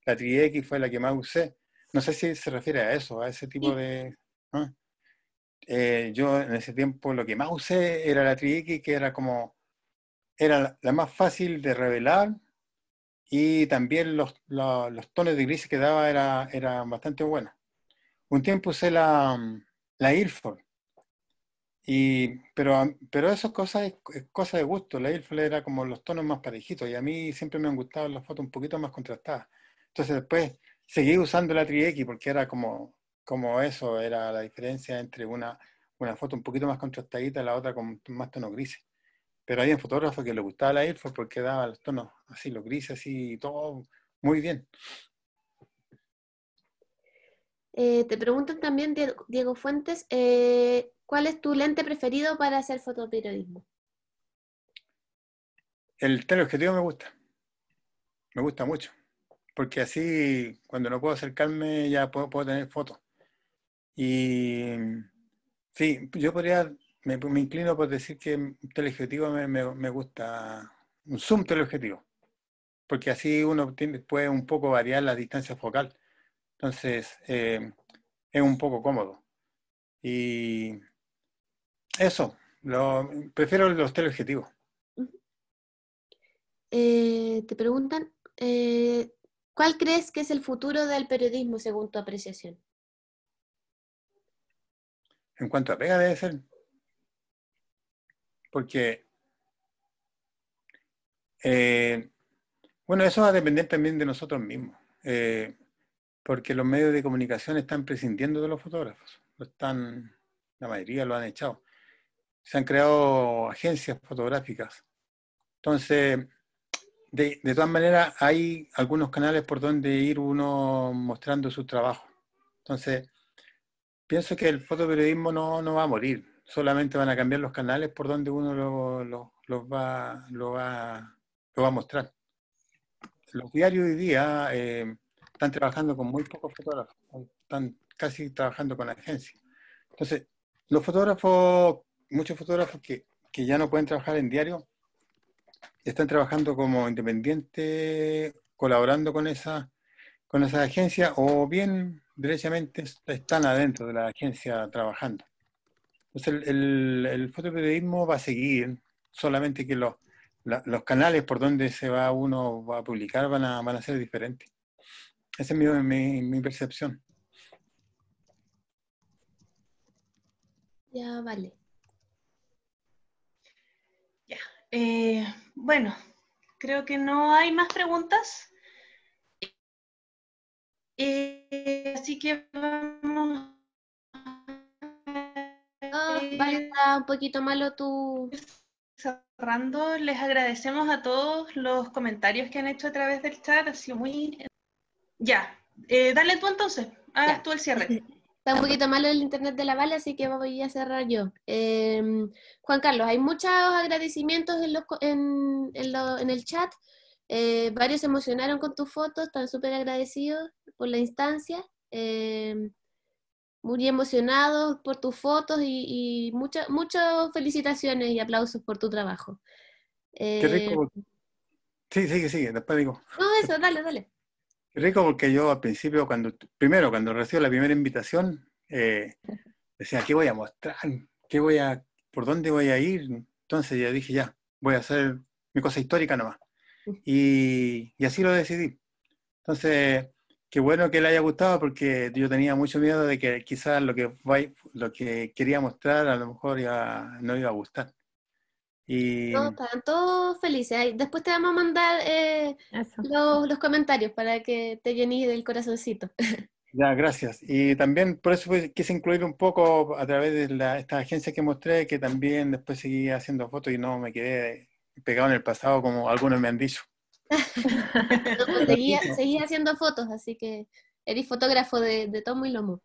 C: La Tri-X fue la que más usé. No sé si se refiere a eso, a ese tipo de... ¿ah? Yo en ese tiempo lo que más usé era la Tri-X, que era la más fácil de revelar y también los tonos de gris que daba eran bastante buenos. Un tiempo usé la Ilford. Pero eso es cosa de gusto. La Ilford era como los tonos más parejitos y a mí siempre me han gustado las fotos un poquito más contrastadas. Entonces después seguí usando la Tri-X porque era como eso, era la diferencia entre una foto un poquito más contrastadita y la otra con más tonos grises. Pero había fotógrafos que les gustaba la Ilford porque daba los tonos así, los grises, así, todo muy bien.
F: te preguntan también, Diego Fuentes, ¿cuál es tu lente preferido para hacer fotoperiodismo?
C: El teleobjetivo me gusta mucho, porque así cuando no puedo acercarme ya puedo tener fotos. Y sí, yo me inclino por decir que un teleobjetivo me gusta, un zoom teleobjetivo, porque así uno puede un poco variar la distancia focal. Entonces, es un poco cómodo. Y eso, prefiero los teleobjetivos.
F: Te preguntan, ¿cuál crees que es el futuro del periodismo según tu apreciación?
C: En cuanto a pega debe ser, porque, bueno, eso va a depender también de nosotros mismos, porque los medios de comunicación están prescindiendo de los fotógrafos, la mayoría lo han echado. Se han creado agencias fotográficas. Entonces, de todas maneras, hay algunos canales por donde ir uno mostrando su trabajo. Entonces, pienso que el fotoperiodismo no va a morir, solamente van a cambiar los canales por donde uno lo va a mostrar. Los diarios hoy día están trabajando con muy pocos fotógrafos, están casi trabajando con agencias. Entonces, muchos fotógrafos que ya no pueden trabajar en diario, están trabajando como independientes, colaborando con esa agencia o bien derechamente están adentro de la agencia trabajando. Entonces el fotoperiodismo va a seguir, solamente que los canales por donde uno va a publicar van a ser diferentes. Esa es mi percepción.
F: Ya, vale.
A: Ya. Bueno, creo que no hay más preguntas. Así que vamos.
F: Vale, está un poquito malo tu...
A: Cerrando, les agradecemos a todos los comentarios que han hecho a través del chat. Ha sido muy... Ya, dale tú entonces, haz tú el cierre.
F: Está un poquito malo el internet de la Vale, así que voy a cerrar yo. Juan Carlos, hay muchos agradecimientos en el chat. Varios se emocionaron con tus fotos, están súper agradecidos por la instancia. Muy emocionados por tus fotos y muchas felicitaciones y aplausos por tu trabajo.
C: Qué rico. Sí, sigue, después digo.
F: No, eso, dale.
C: Qué rico porque yo al principio, cuando recibo la primera invitación, decía, ¿qué voy a mostrar? ¿Por dónde voy a ir? Entonces ya dije, ya, voy a hacer mi cosa histórica nomás. Y así lo decidí. Entonces, qué bueno que le haya gustado porque yo tenía mucho miedo de que quizás lo que quería mostrar a lo mejor no iba a gustar.
F: No, están todos felices. Después te vamos a mandar los comentarios para que te llenes del corazoncito.
C: Ya, gracias. Y también por eso quise incluir un poco a través de esta agencia que mostré, que también después seguí haciendo fotos y no me quedé pegado en el pasado como algunos me han dicho.
F: No, pues seguía haciendo fotos, así que eres fotógrafo de tomo y lomo.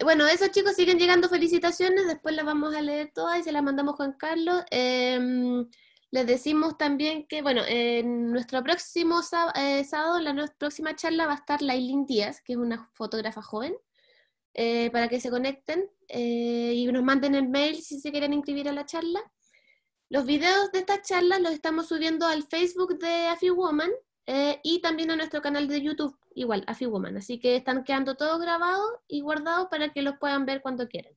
F: Bueno, esos chicos siguen llegando felicitaciones, después las vamos a leer todas y se las mandamos a Juan Carlos. Les decimos también que, bueno, en nuestro próximo sábado, próxima charla va a estar Lailín Díaz, que es una fotógrafa joven, para que se conecten y nos manden el mail si se quieren inscribir a la charla. Los videos de estas charlas los estamos subiendo al Facebook de AFIWoman y también a nuestro canal de YouTube, igual, AFIWoman. Así que están quedando todos grabados y guardados para que los puedan ver cuando quieran.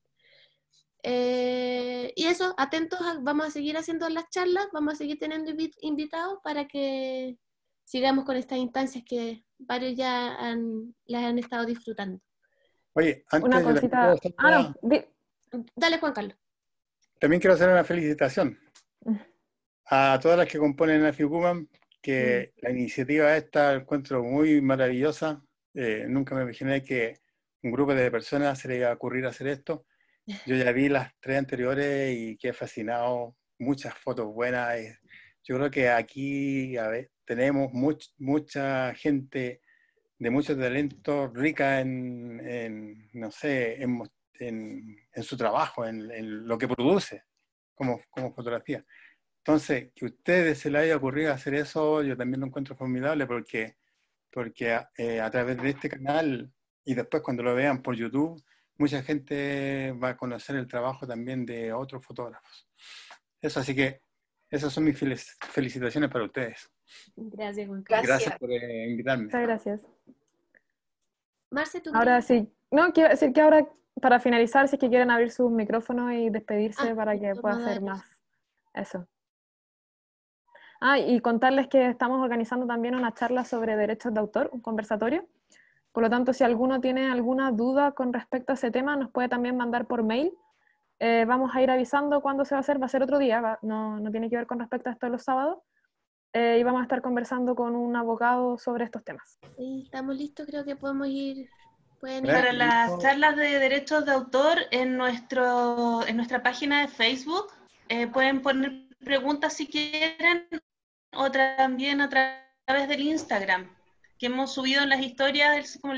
F: Y eso, atentos, vamos a seguir haciendo las charlas, vamos a seguir teniendo invitados para que sigamos con estas instancias que varios ya las han estado disfrutando.
C: Oye, antes
B: Una
C: de la-
B: cosita. No,
F: Dale, Juan Carlos.
C: también quiero hacer una felicitación a todas las que componen AFIWoman, que la iniciativa esta la encuentro muy maravillosa. Nunca me imaginé que un grupo de personas se le iba a ocurrir hacer esto. Yo ya vi las 3 anteriores y quedé fascinado, muchas fotos buenas. Yo creo que aquí tenemos mucha gente de mucho talento rica no sé, en su trabajo, en lo que produce como fotografía. Entonces, que a ustedes se les haya ocurrido hacer eso, yo también lo encuentro formidable porque a través de este canal y después cuando lo vean por YouTube, mucha gente va a conocer el trabajo también de otros fotógrafos. Eso, así que esas son mis felicitaciones para ustedes.
F: Gracias, Juan Carlos.
C: Gracias por invitarme.
B: muchas gracias.
F: Marce, ¿tú
B: Ahora
F: querías?
B: sí. No, quiero decir que ahora, para finalizar, si es que quieren abrir sus micrófonos y despedirse para que
F: vamos
B: pueda
F: a
B: hacer
F: darles.
B: más. Eso. Y contarles que estamos organizando también una charla sobre derechos de autor, un conversatorio. Por lo tanto, si alguno tiene alguna duda con respecto a ese tema, nos puede también mandar por mail. Vamos a ir avisando cuándo se va a ser otro día, no tiene que ver con respecto a esto de los sábados. Y vamos a estar conversando con un abogado sobre estos temas.
F: Sí, estamos listos, creo que podemos ir. Pueden ir.
A: Para las charlas de derechos de autor en nuestra página de Facebook, pueden poner preguntas si quieren, o también a través del Instagram, que hemos subido en las historias como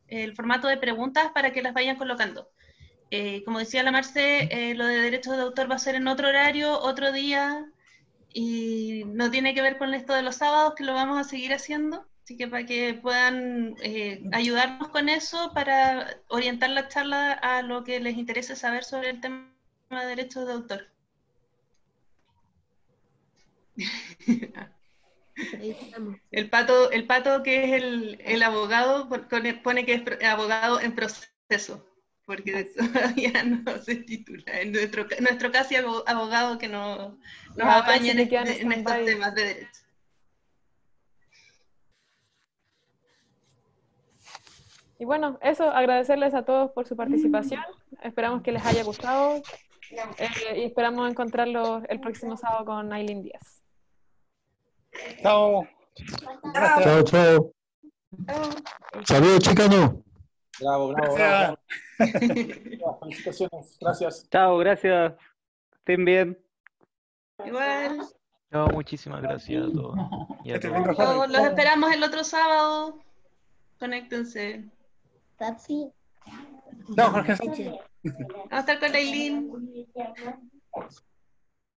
A: el formato de preguntas para que las vayan colocando. Como decía la Marce, lo de derechos de autor va a ser en otro horario, otro día, y no tiene que ver con esto de los sábados, que lo vamos a seguir haciendo. Así que para que puedan ayudarnos con eso, para orientar la charla a lo que les interese saber sobre el tema de derechos de autor.
F: Ahí estamos.
A: El pato que es el abogado, pone que es abogado en proceso, porque todavía no se titula. En nuestro casi abogado que nos apaña
B: sí que queda
A: en estos
B: stand-by.
A: temas de derecho.
B: Y bueno, eso, agradecerles a todos por su participación. Esperamos que les haya gustado y esperamos encontrarlos el próximo sábado con Ailín Díaz.
C: Chao.
G: Chao, chao. Saludos, chicanos.
H: Bravo, bravo,
C: Gracias.
H: bravo. Felicitaciones, gracias.
E: Chao, gracias. Estén bien.
A: Igual,
I: No, muchísimas gracias a todos. Y a
C: Este
I: todos.
C: vengo joven.
A: los esperamos el otro sábado. Conéctense.
C: Chao, Jorge Sánchez.
A: Vamos a estar con Lailín.